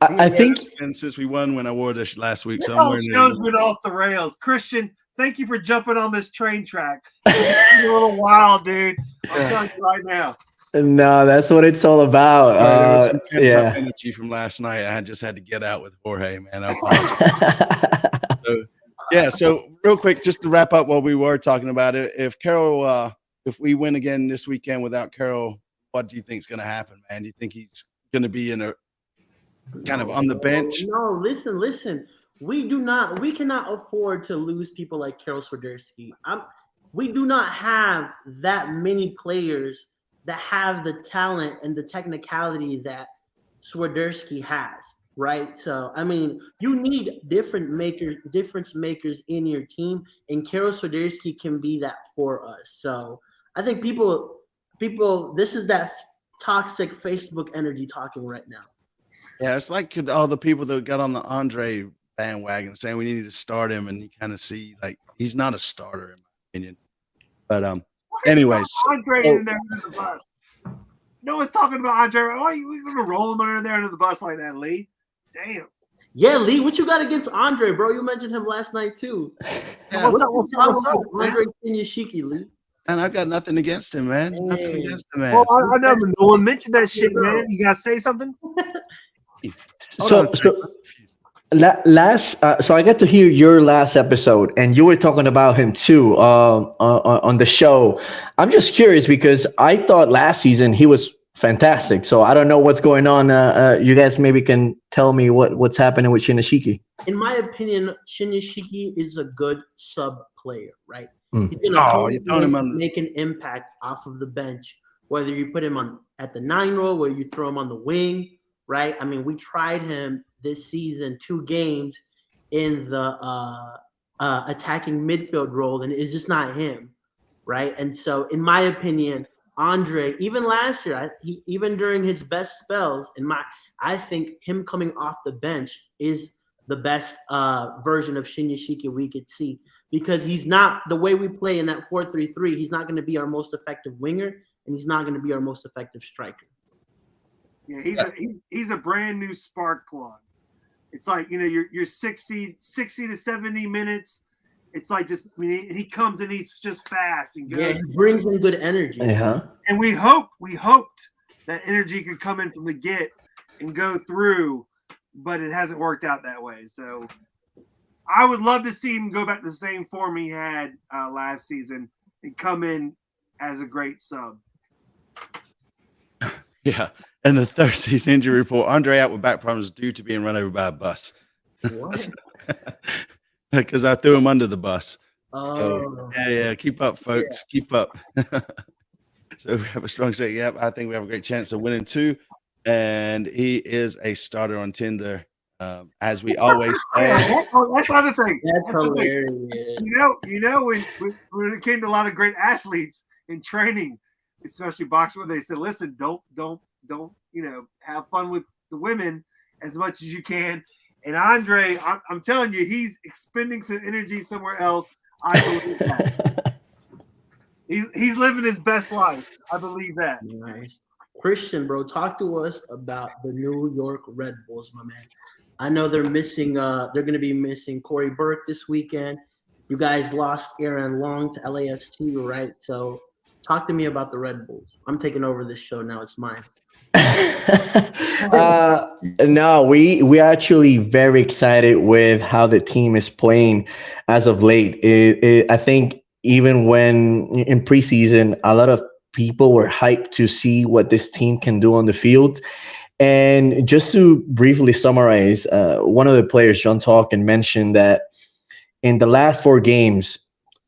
I think and since we won when I wore this last week, This so whole show's been off the rails. Christian, thank you for jumping on this train track. It's a little wild, dude. I'm telling you right now. no, that's what it's all about. there was some pent-up Yeah. energy from last night. I just had to get out with Jorge, man. So real quick, just to wrap up what we were talking about it. If we win again this weekend without Carroll, what do you think is going to happen, man? Do you think he's going to be in a kind of on the bench? No, listen. We cannot afford to lose people like Karol Swiderski. We do not have that many players that have the talent and the technicality that Swiderski has, right? So, I mean, you need difference makers in your team, and Karol Swiderski can be that for us. So, I think people, this is that toxic Facebook energy talking right now. Yeah, it's like all the people that got on the Andre bandwagon saying we need to start him, and you kind of see like he's not a starter in my opinion. But anyways, Andre in there under the bus. No one's talking about Andre. Why are you going to roll him under there under the bus like that, Lee? Damn. Yeah, Lee, what you got against Andre, bro? You mentioned him last night too. Yeah, What's up, Andre Sinyashiki, Lee? and I've got nothing against him, man. Nothing against him, man. Well, I never. No one mentioned that shit, man. You got to say something. So I got to hear your last episode, and you were talking about him too on the show. I'm just curious because I thought last season he was fantastic. So I don't know what's going on. You guys maybe can tell me what's happening with Shinashiki. In my opinion, Shinyashiki is a good sub player, right? Mm. He's gonna Oh, you're throwing him on. make an impact off of the bench, whether you put him on at the 9 role, where you throw him on the wing, right? I mean, we tried him this season, 2 games in the attacking midfield role, and it's just not him, right? And so, in my opinion, Andre, even last year, even during his best spells, I think him coming off the bench is the best version of Shinyashiki we could see, because he's not, the way we play in that 4-3-3, he's not going to be our most effective winger, and he's not going to be our most effective striker. Yeah, he's a brand new spark plug. It's like, you're 60 to 70 minutes. It's like he comes and he's just fast and goes. Yeah, he brings in good energy. Uh-huh. And we hoped that energy could come in from the get and go through, but it hasn't worked out that way. So I would love to see him go back to the same form he had last season and come in as a great sub. Yeah. And the Thursday's injury report, Andre out with back problems due to being run over by a bus. What? Because I threw him under the bus. Oh. Yeah. Keep up, folks. Yeah. Keep up. So we have a strong set. Yep. I think we have a great chance of winning too. And he is a starter on Tinder, as we always say. That's the other thing. That's hilarious. When it came to a lot of great athletes in training, especially boxing, they said, "Listen, don't have fun with the women as much as you can." And Andre, I'm telling you, he's expending some energy somewhere else. I believe that. He's living his best life. I believe that. Nice. Christian, bro, talk to us about the New York Red Bulls, my man. I know they're missing. They're going to be missing Corey Burke this weekend. You guys lost Aaron Long to LAFC, right? So, talk to me about the Red Bulls. I'm taking over this show now. It's mine. No, we are actually very excited with how the team is playing as of late. I think even when in preseason, a lot of people were hyped to see what this team can do on the field. And just to briefly summarize, one of the players, John Talkin, mentioned that in the last 4 games,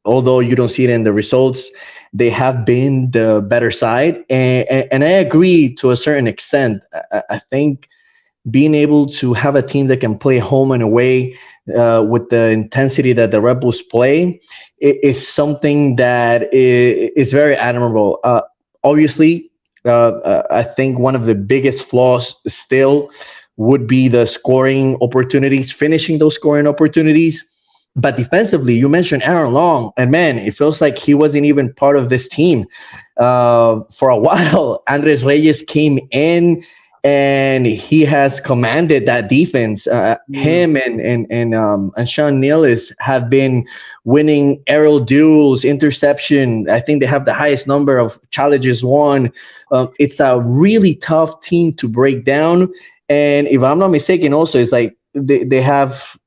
although you don't see it in the results, they have been the better side. And I agree to a certain extent. I think being able to have a team that can play home and away with the intensity that the Red Bulls play is something that is very admirable. Obviously, I think one of the biggest flaws still would be the scoring opportunities, finishing those scoring opportunities. But defensively, you mentioned Aaron Long, and man, it feels like he wasn't even part of this team for a while. Andres Reyes came in, and he has commanded that defense. Him and Sean Nealis have been winning aerial duels, interception. I think they have the highest number of challenges won. It's a really tough team to break down. And if I'm not mistaken, also it's like they have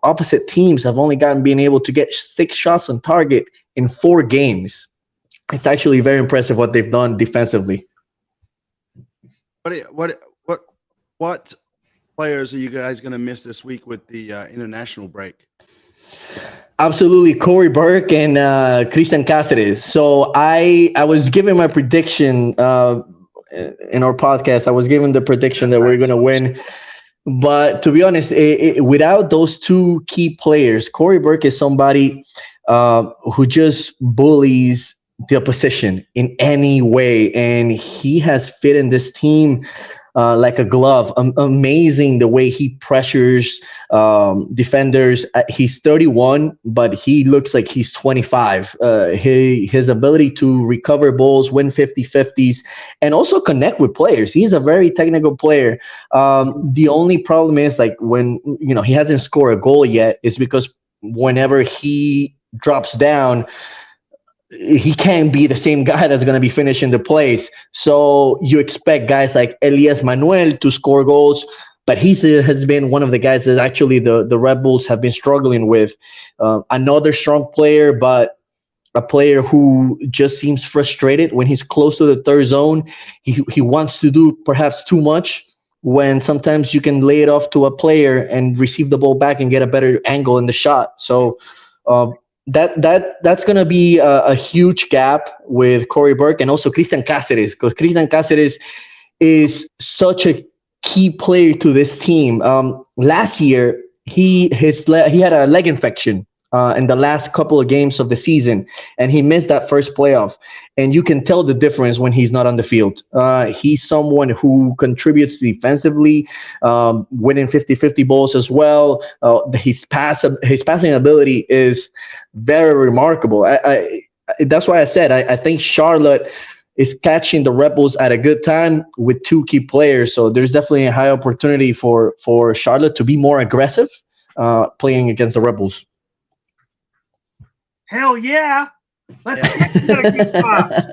opposite teams have only been able to get 6 shots on target in 4 games. It's actually very impressive what they've done defensively. What players are you guys going to miss this week with the international break? Absolutely, Corey Burke and Christian Cáceres. So I was giving my prediction in our podcast. I was giving the prediction that we're going to win. But to be honest, without those 2 key players, Corey Burke is somebody who just bullies the opposition in any way, and he has fit in this team like a glove. Amazing the way he pressures defenders. He's 31, but he looks like he's 25. His ability to recover balls, win 50-50s, and also connect with players. He's a very technical player. The only problem is like when he hasn't scored a goal yet is because whenever he drops down, he can't be the same guy that's going to be finishing the plays. So you expect guys like Elias Manuel to score goals, but he has been one of the guys that actually the Red Bulls have been struggling with. Another strong player, but a player who just seems frustrated when he's close to the third zone. He wants to do perhaps too much when sometimes you can lay it off to a player and receive the ball back and get a better angle in the shot. So uh, that's gonna be a huge gap with Corey Burke and also Christian Cáceres, because Christian Cáceres is such a key player to this team. Last year, he had a leg infection in the last couple of games of the season, and he missed that first playoff. And you can tell the difference when he's not on the field. He's someone who contributes defensively, winning 50-50 balls as well. His passing ability is very remarkable. That's why I said I think Charlotte is catching the Red Bulls at a good time with two key players. So there's definitely a high opportunity for Charlotte to be more aggressive playing against the Red Bulls. Hell yeah. Let's get a good spot.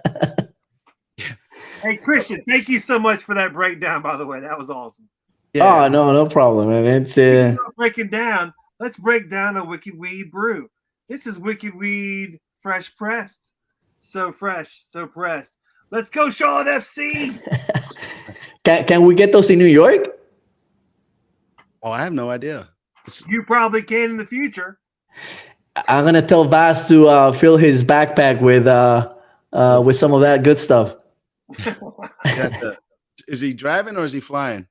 Hey, Christian, thank you so much for that breakdown, by the way. That was awesome. Yeah. Oh, no problem, man. It's breaking down. Let's break down a Wicked Weed brew. This is Wicked Weed fresh pressed. So fresh, so pressed. Let's go, Charlotte FC. Can we get those in New York? Oh, I have no idea. You probably can in the future. I'm gonna tell Vaz to fill his backpack with some of that good stuff. Is he driving or is he flying?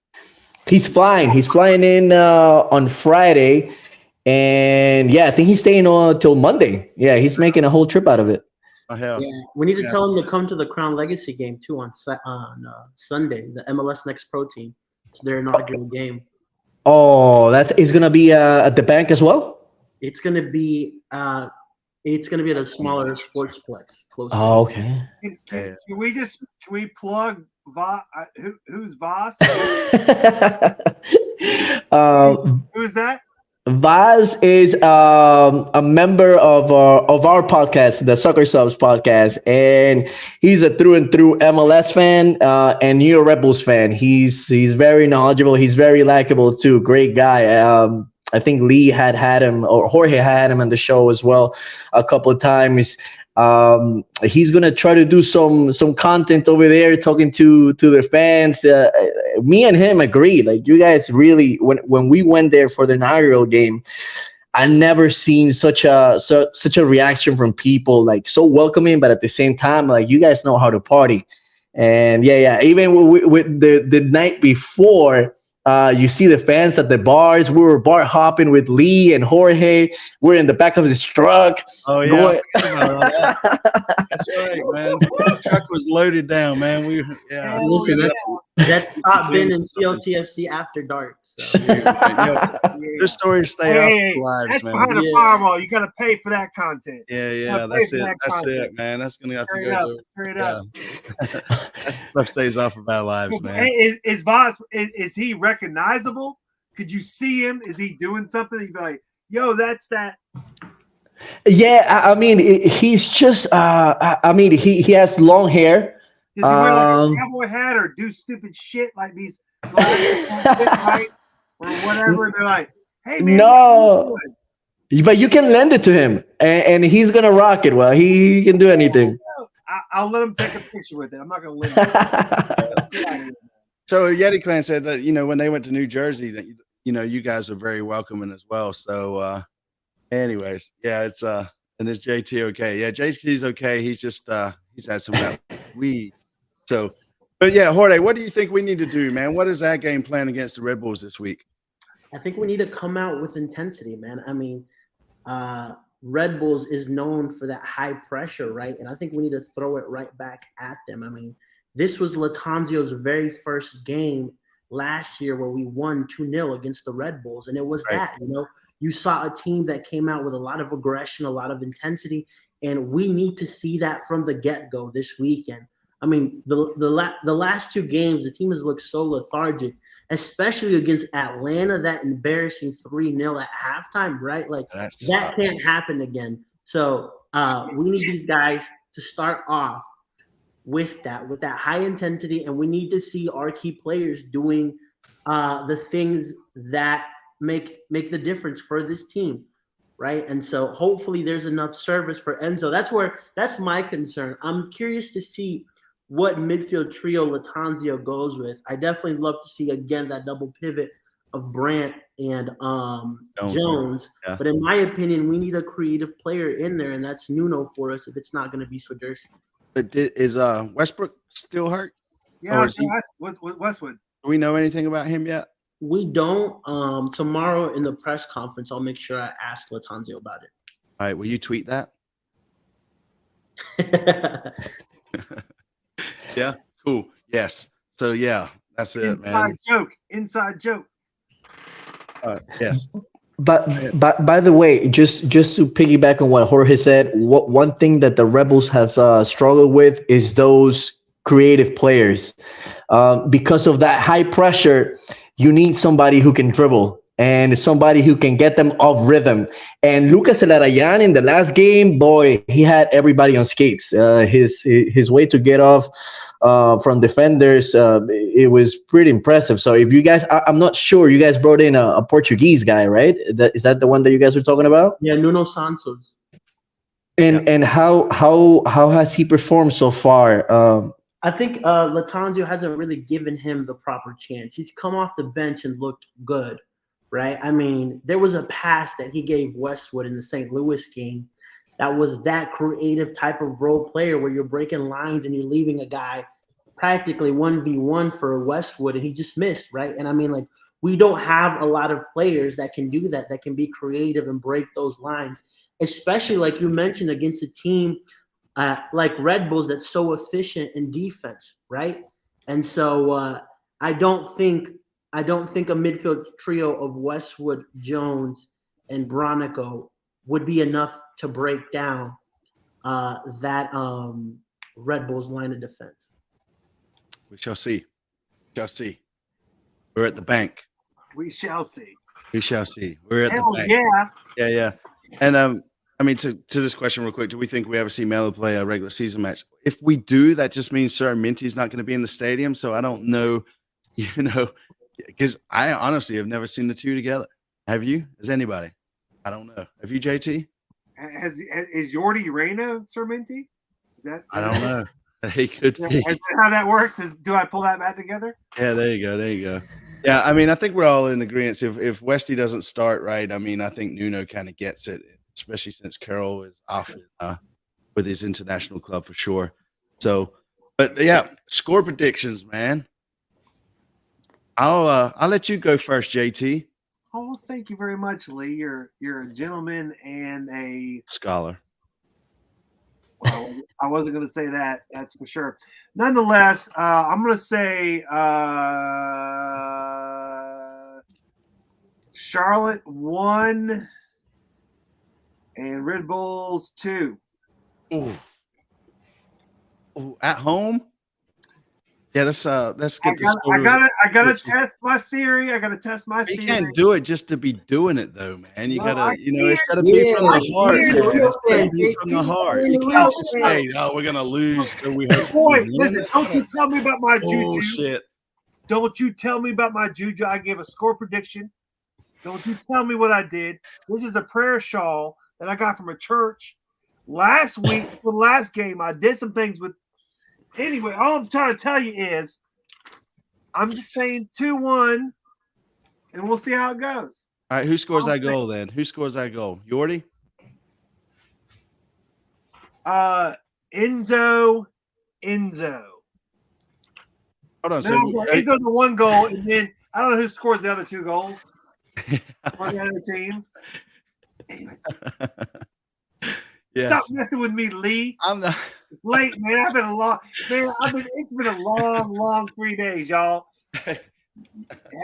He's flying. He's flying in on Friday, and yeah, I think he's staying on till Monday. Yeah, he's making a whole trip out of it. Oh, hell. Yeah, we need to tell him to come to the Crown Legacy game too on Sunday, the MLS Next Pro team. It's their inaugural game. Oh, it's gonna be at the bank as well. It's gonna be at a smaller sportsplex. Close. Oh, okay. Can we plug Voss? Who's Voss? Who's that? Vaz is a member of our podcast, the Soccer Subs podcast, and he's a through and through MLS fan and New York Red Bulls fan. He's very knowledgeable. He's very likable too. Great guy. I think Lee had him, or Jorge had him on the show as well a couple of times. He's gonna try to do some content over there, talking to the fans. Me and him agree. Like, you guys really, when we went there for the inaugural game, I never seen such a reaction from people, like so welcoming, but at the same time, like, you guys know how to party. And yeah, even with the night before. You see the fans at the bars. We were bar hopping with Lee and Jorge. We're in the back of his truck. Oh, yeah. That's right, man. The truck was loaded down, man. Listen, that's top been in CLTFC after dark. So. Their stories stay off the lives, that's man. Behind the firewall. You got to pay for that content. Yeah. That's it, man. That's gonna have to go. Straight up. That stuff stays off of our lives, man. Hey, is Voss? Is he recognizable? Could you see him? Is he doing something? You'd be like, "Yo, that's that." Yeah, I mean, he's just. I mean, he has long hair. Does he wear like a cowboy hat or do stupid shit like these glasses right or whatever? They're like, "Hey, man, no." But you can lend it to him, and he's gonna rock it. Well, he can do anything. I'll let him take a picture with it. I'm not gonna lend it. So Yeti Clan said that, when they went to New Jersey, that you guys were very welcoming as well. So anyways, yeah, it's and is JT okay? Yeah, JT's okay. He's just he's had some weed. So, but yeah, Jorge, what do you think we need to do, man? What is our game plan against the Red Bulls this week? I think we need to come out with intensity, man. I mean, Red Bulls is known for that high pressure, right? And I think we need to throw it right back at them. I mean, this was Latanzio's very first game last year where we won 2-0 against the Red Bulls. And it was that, you saw a team that came out with a lot of aggression, a lot of intensity, and we need to see that from the get-go this weekend. I mean, the last two games, the team has looked so lethargic, especially against Atlanta, that embarrassing 3-0 at halftime, right? Like, that can't happen again. So we need these guys to start off with that high intensity, and we need to see our key players doing the things that make the difference for this team, right? And so hopefully there's enough service for Enzo. That's my concern. I'm curious to see what midfield trio Latanzio goes with. I definitely love to see again that double pivot of Brandt and Jones. Yeah. But in my opinion, we need a creative player in there, and that's Nuno for us if it's not going to be Swiderski. But is Westbrook still hurt? Yeah, Or is he- with Westwood. Do we know anything about him yet? We don't. Tomorrow in the press conference, I'll make sure I ask Latanzio about All right, will you tweet that? it. Yeah, cool. Yes. So yeah, that's it, man. Inside joke. Yes. But by the way, just to piggyback on what Jorge said, one thing that the Rebels have struggled with is those creative players. Because of that high pressure, you need somebody who can dribble and somebody who can get them off rhythm. And Lucas Elarayan in the last game, boy, he had everybody on skates. His way to get off from defenders, it was pretty impressive. So if you guys, I'm not sure, you guys brought in a Portuguese guy, right? Is that the one that you guys were talking about? Yeah, Nuno Santos. And how has he performed so far? I think Latanzio hasn't really given him the proper chance. He's come off the bench and looked good, right? I mean, there was a pass that he gave Westwood in the St. Louis game that was that creative type of role player where you're breaking lines and you're leaving a guy practically 1v1 for Westwood, and he just missed, right? And I mean, like, we don't have a lot of players that can do that can be creative and break those lines, especially like you mentioned against a team like Red Bulls that's so efficient in defense, right? And so I don't think a midfield trio of Westwood, Jones, and Bronico would be enough to break down that Red Bulls line of defense. We shall see. Shall see. We're at the bank. We shall see. We shall see. We're at Hell the bank. yeah. Yeah. And I mean, to this question real quick, do we think we ever see Melo play a regular season match? If we do, that just means Sir Minty's not going to be in the stadium. So I don't know, because I honestly have never seen the two together. Have you? Has anybody? I don't know. Have you, JT? Is Jordi Reyna Sir Minty? Is that? I don't know. He could be. Is that how that works? Do I pull that back together? Yeah, there you go. Yeah, I mean, I think we're all in agreement. If Westy doesn't start right, I mean, I think Nuno kind of gets it, especially since Carroll is off with his international club for sure. So, but yeah, score predictions, man. I'll let you go first, JT. Oh, well, thank you very much, Lee. You're a gentleman and a Scholar. Well, I wasn't going to say that. That's for sure. Nonetheless, I'm going to say Charlotte 1 and Red Bulls 2. Ooh, at home. Yeah, let's get the scores. I gotta test my theory. I gotta test my theory. You can't do it just to be doing it, though, man. You gotta, it's gotta Yeah, be from the heart. yeah, Man. It's gotta yeah, be from the heart. You can't just say, "Oh, we're gonna lose." So we hope Boy, we win. listen, don't you tell me about my juju. Bullshit. Don't you tell me about my juju. I gave a score prediction. Don't you tell me what I did. This is a prayer shawl that I got from a church last week for the last game. I did some things with. Anyway, all I'm trying to tell you is I'm just saying 2-1, and we'll see how it goes. All right, who scores that goal then? Who scores that goal? Yordi? Enzo. Hold on. Enzo's the one goal, and then I don't know who scores the other 2 goals on the other team. Damn it. Yes. Stop messing with me, Lee. I'm not. It's late, man. It's been a long 3 days, y'all.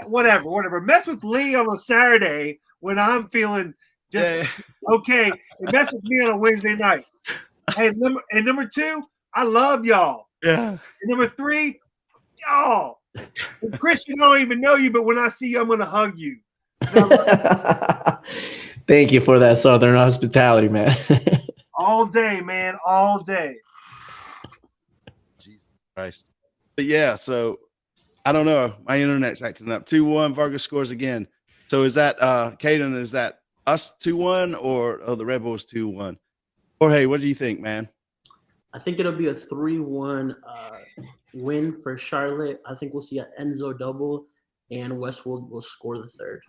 Whatever. Mess with Lee on a Saturday when I'm feeling just okay. And mess with me on a Wednesday night. Hey, number 2, I love y'all. Yeah. And number 3, y'all. And Christian, I don't even know you, but when I see you, I'm gonna hug you. Thank you for that Southern hospitality, man. All day, man. All day. Jesus Christ. But yeah, so I don't know. My internet's acting up. 2-1. Vargas scores again. So is that Caden? Is that us 2-1 or the Red Bulls 2-1? Jorge, what do you think, man? I think it'll be a 3-1 win for Charlotte. I think we'll see an Enzo double, and Westwood will score the third.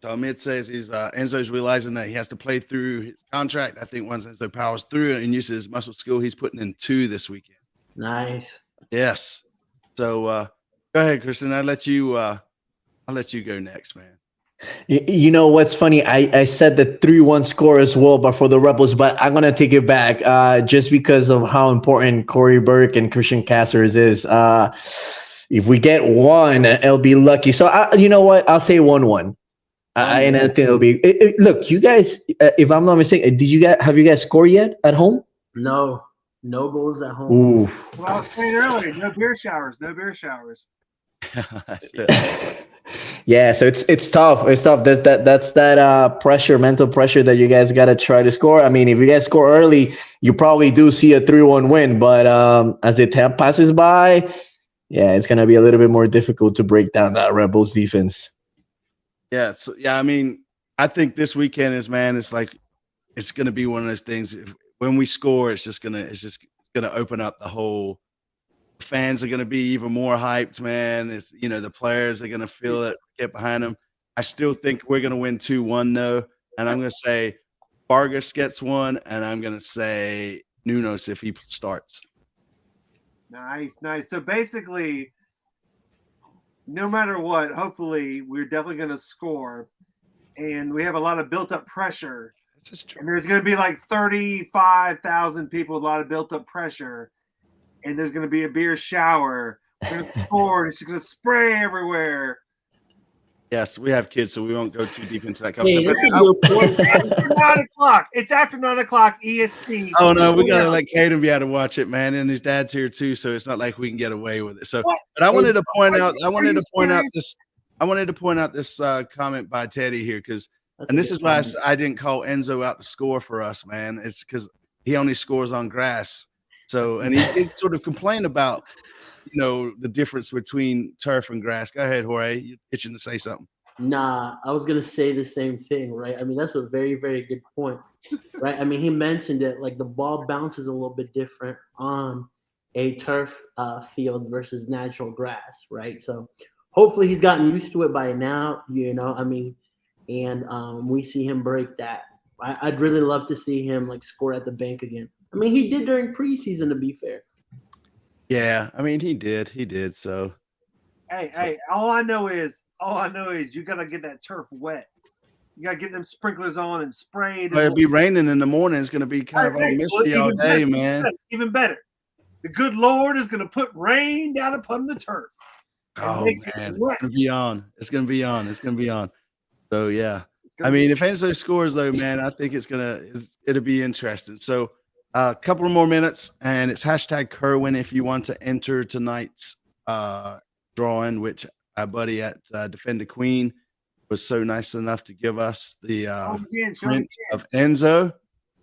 So Mid says Enzo's realizing that he has to play through his contract. I think once Enzo powers through it and uses his muscle skill, he's putting in 2 this weekend. Nice. Yes. So go ahead, Kristen. I'll let you go next, man. You know what's funny? I said the 3-1 score as well, but for the Rebels. But I'm gonna take it back, just because of how important Corey Burke and Christian Casters is. If we get 1, it'll be lucky. So you know what? I'll say 1-1. And I think it'll be. Look, you guys. If I'm not mistaken, have you guys scored yet at home? No goals at home. Ooh. Well, I was saying earlier, no beer showers. That's it. Yeah, so it's tough. It's tough. That's that pressure, mental pressure that you guys gotta try to score. I mean, if you guys score early, you probably do see a 3-1 win. But as the time passes by, yeah, it's gonna be a little bit more difficult to break down that Rebels defense. Yeah. So I mean, I think this weekend it's gonna be one of those things. When we score, it's just gonna open up the whole. Fans are going to be even more hyped, man. It's the players are going to feel it, get behind them. I still think we're going to win 2-1 though, and I'm going to say Vargas gets 1, and I'm going to say Nunes if he starts. Nice. So basically, no matter what, hopefully we're definitely going to score, and we have a lot of built-up pressure. This is true. And there's going to be like 35,000 people with a lot of built-up pressure. And there's going to be a beer shower. We're going to score. It's going to spray everywhere. Yes, we have kids, so we won't go too deep into that Hey, conversation. that's a good point. After 9 o'clock. It's after 9 o'clock EST. Oh no, we gotta let Caden be able to watch it, man. And his dad's here too, so it's not like we can get away with it. So, but I wanted to point out this comment by Teddy here and this is why I didn't call Enzo out to score for us, man. It's because he only scores on grass. So, and he did sort of complain about, the difference between turf and grass. Go ahead, Jorge. You're itching to say something. Nah, I was gonna say the same thing, right? I mean, that's a very, very good point, right? I mean, he mentioned it, like the ball bounces a little bit different on a turf field versus natural grass, right? So hopefully he's gotten used to it by now, I mean, and we see him break that. I'd really love to see him score at the bank again. I mean, he did during preseason, to be fair. Yeah, I mean, he did. So, hey, all I know is you gotta get that turf wet. You gotta get them sprinklers on and sprayed. Well, it'll be raining in the morning. It's gonna be kind of all misty all day, man. Even better. The good Lord is gonna put rain down upon the turf. Oh man, it's gonna be on. It's gonna be on. So yeah. I mean, if Enzo scores though, man, I think it'll be interesting. So a couple more minutes, and it's #Kerwin if you want to enter tonight's drawing, which our buddy at Defend the Queen was so nice enough to give us the print of Enzo.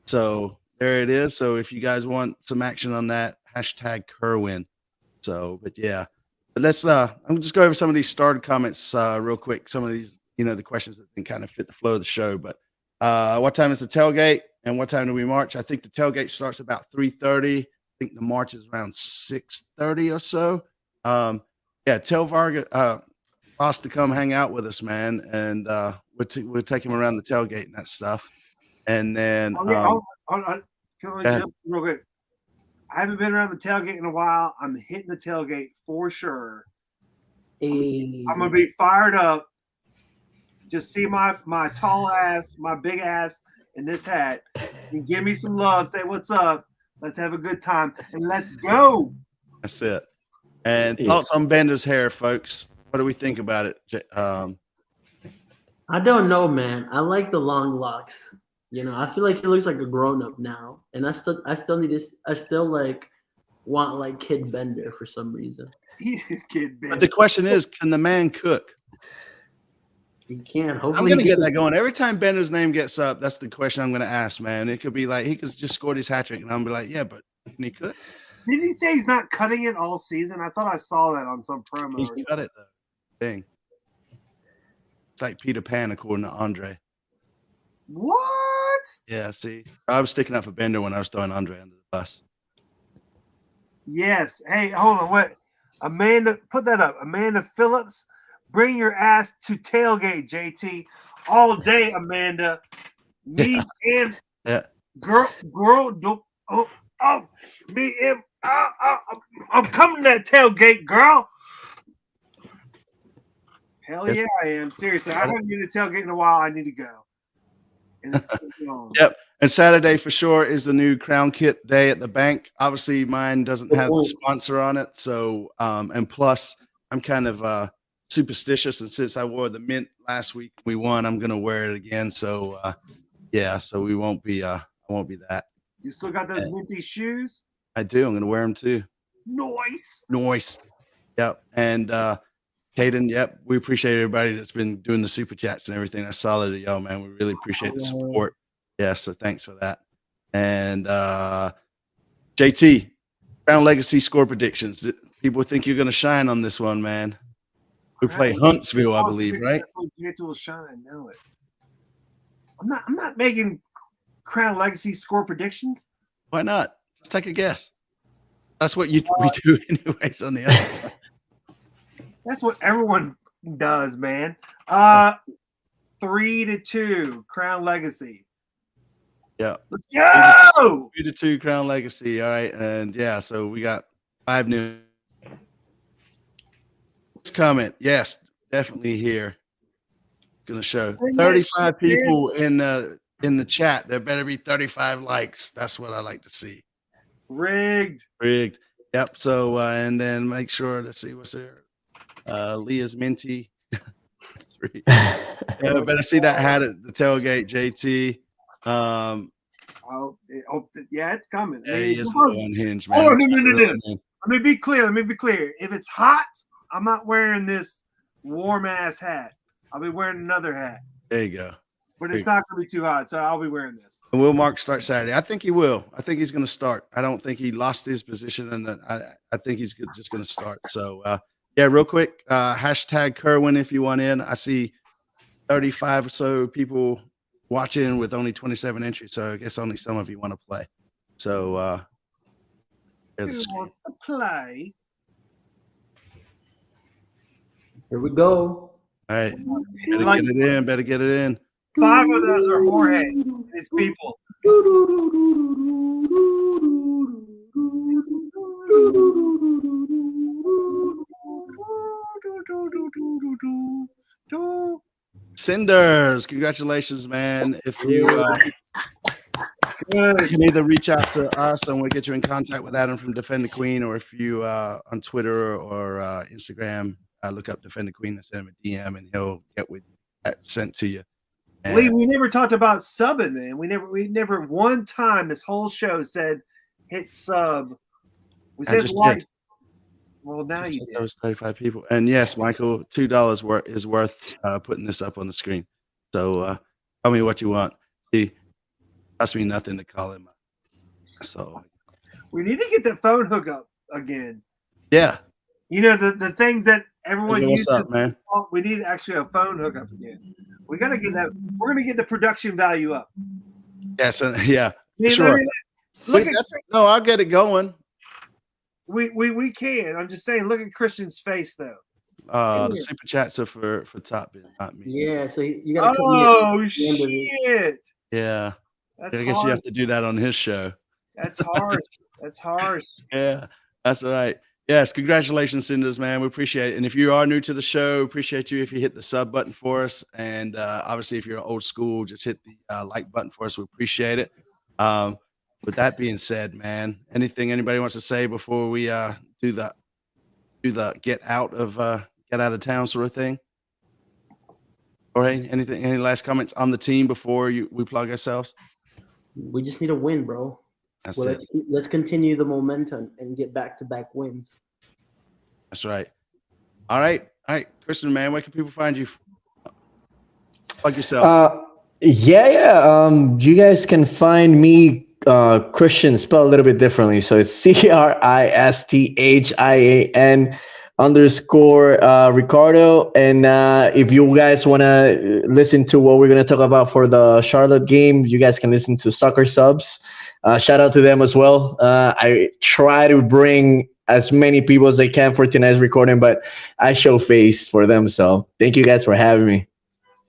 So there it is. So if you guys want some action on that, #Kerwin. So, but yeah, but let's I'm just go over some of these started comments real quick. Some of these, the questions that can kind of fit the flow of the show. But what time is the tailgate and what time do we march? I think the tailgate starts about 3:30. I think the march is around 6:30 or so. Yeah, tell Vargas Boss to come hang out with us, man, and we'll take him around the tailgate and that stuff. And then can I jump real quick? I haven't been around the tailgate in a while. I'm hitting the tailgate for sure. Hey. I'm gonna be fired up. Just see my tall ass, my big ass in this hat, and give me some love. Say what's up. Let's have a good time and let's go. That's it. And thoughts on Bender's hair, folks? What do we think about it? I don't know, man. I like the long locks. I feel like he looks like a grown up now, and I still want Kid Bender for some reason. Kid Bender. But the question is, can the man cook? He can. Hopefully, I'm gonna get that going. Every time Bender's name gets up, that's the question I'm gonna ask, man. It could be like he could just score his hat trick, and I'm be like, yeah, but can he cook? Did he say he's not cutting it all season? I thought I saw that on some promo. He's or cut it though. Dang. It's like Peter Pan, according to Andre. What? Yeah, see, I was sticking up for Bender when I was throwing Andre under the bus. Yes. Hey, hold on. What? Amanda, put that up. Amanda Phillips, bring your ass to tailgate, JT. All day, Amanda. Me and girl, don't. Me and I'm coming to that tailgate, girl. Hell yeah, I am. Seriously, I haven't been to tailgate in a while. I need to go. And it's going on. Yep. And Saturday for sure is the new Crown Kit day at the bank. Obviously, mine doesn't have the sponsor on it. So, and plus, I'm kind of superstitious. And since I wore the mint last week, we won, I'm going to wear it again. So, yeah, so we won't be, I won't be that. You still got those minty shoes? I do. I'm going to wear them too. Nice. Yep. And, Caden, yep, we appreciate everybody that's been doing the super chats and everything. That's solid to y'all, man. We really appreciate the support. Yeah, so thanks for that. And JT, Crown Legacy score predictions. People think you're going to shine on this one, man. We play Huntsville, I believe, right? JT will shine. Know it. I'm not making Crown Legacy score predictions. Why not? Just take a guess. That's what we do anyways on the other one. That's what everyone does, man. 3-2, Crown Legacy. Yeah. Let's go! 3-2, Crown Legacy. All right. And yeah, so we got 5 new. Comment. Yes, definitely here. Gonna show 35 people in the chat. There better be 35 likes. That's what I like to see. Rigged. Yep. So and then make sure, let's see what's there. Leah's Minty. 3. Yeah, better see that hat at the tailgate, JT. Yeah, it's coming. Yeah, he is unhinged, man. Oh, no. Let me be clear. If it's hot, I'm not wearing this warm ass hat. I'll be wearing another hat. There you go. But it's not going to be too hot, so I'll be wearing this. And will Mark start Saturday? I think he will. I think he's going to start. I don't think he lost his position, and I think he's just going to start. So, yeah, real quick, hashtag Kerwin if you want in. I see 35 or so people watching with only 27 entries, so I guess only some of you want to play. So, who wants to play? Here we go. All right, better get it in. 5 of those are Jorge. His people. Cinders, congratulations, man. If you can either reach out to us and we'll get you in contact with Adam from Defend the Queen, or if you on Twitter or Instagram, look up Defend the Queen and send him a DM and he'll get with you, sent to you. And Lee, we never talked about subbing, man. We never one time this whole show said hit sub. We said like. Well, now you did. Those 35 people, and yes, Michael, $2 is worth putting this up on the screen. So tell me what you want. See, cost me nothing to call him. So we need to get that phone hook up again. Yeah, you know the things that everyone uses. What's up, man? We need actually a phone hookup again. We got to get that. We're gonna get the production value up. Yes, yeah, sure. No, I'll get it going. We can. I'm just saying. Look at Christian's face, though. The super chats are for Top Bin, not me. Yeah, so you got to. Oh shit! Yeah, that's. I guess you have to do that on his show. That's harsh. That's harsh. Yeah, that's all right. Yes, congratulations, Cinders, man. We appreciate it. And if you are new to the show, appreciate you if you hit the sub button for us. And obviously, if you're old school, just hit the like button for us. We appreciate it. With that being said, man, anything anybody wants to say before we do the get out of town sort of thing? Or anything? Any last comments on the team before we plug ourselves? We just need a win, bro. That's it. Let's continue the momentum and get back-to-back wins. That's right. All right, Kristen, man, where can people find you? Plug yourself. Yeah. You guys can find me Christian spelled a little bit differently. So it's CRISTHIAN Ricardo. And if you guys want to listen to what we're going to talk about for the Charlotte game, you guys can listen to Soccer Subs. Shout out to them as well. I try to bring as many people as I can for tonight's recording, but I show face for them. So thank you guys for having me.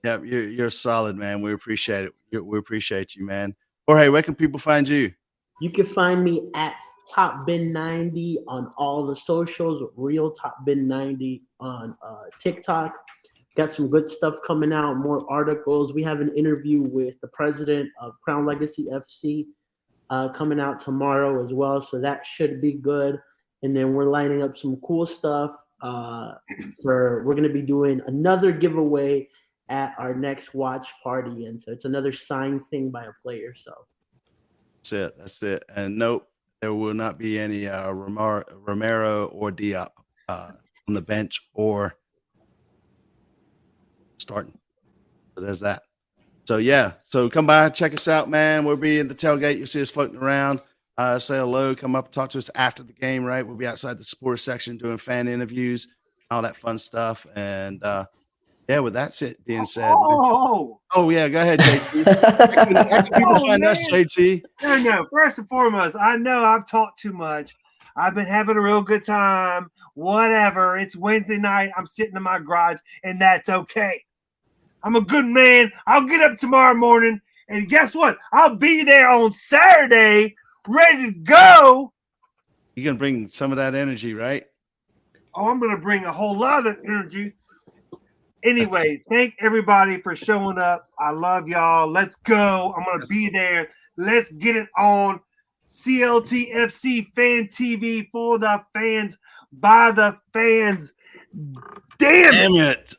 Yeah, you're solid, man. We appreciate it. We appreciate you, man. Jorge, where can people find you? You can find me at Top Bin 90 on all the socials, Real Top Bin 90 on TikTok. Got some good stuff coming out, more articles. We have an interview with the president of Crown Legacy FC coming out tomorrow as well, so that should be good. And then we're lining up some cool stuff we're going to be doing another giveaway at our next watch party, and so it's another signed thing by a player. So that's it. And nope, there will not be any Romero or Diop on the bench or starting. So there's that. So yeah, so come by, check us out, man. We'll be in the tailgate. You'll see us floating around. Say hello, come up, talk to us after the game, right? We'll be outside the supporter section doing fan interviews, all that fun stuff. And yeah, with that being said, oh yeah, go ahead, JT. How can people find us, JT? No. First and foremost, I know I've talked too much. I've been having a real good time. Whatever. It's Wednesday night. I'm sitting in my garage, and that's okay. I'm a good man. I'll get up tomorrow morning, and guess what? I'll be there on Saturday, ready to go. You're gonna bring some of that energy, right? Oh, I'm gonna bring a whole lot of energy. Anyway, thank everybody for showing up. I love y'all. Let's go. I'm gonna be there. Let's get it on. CLTFC Fan TV for the fans, by the fans. Damn it.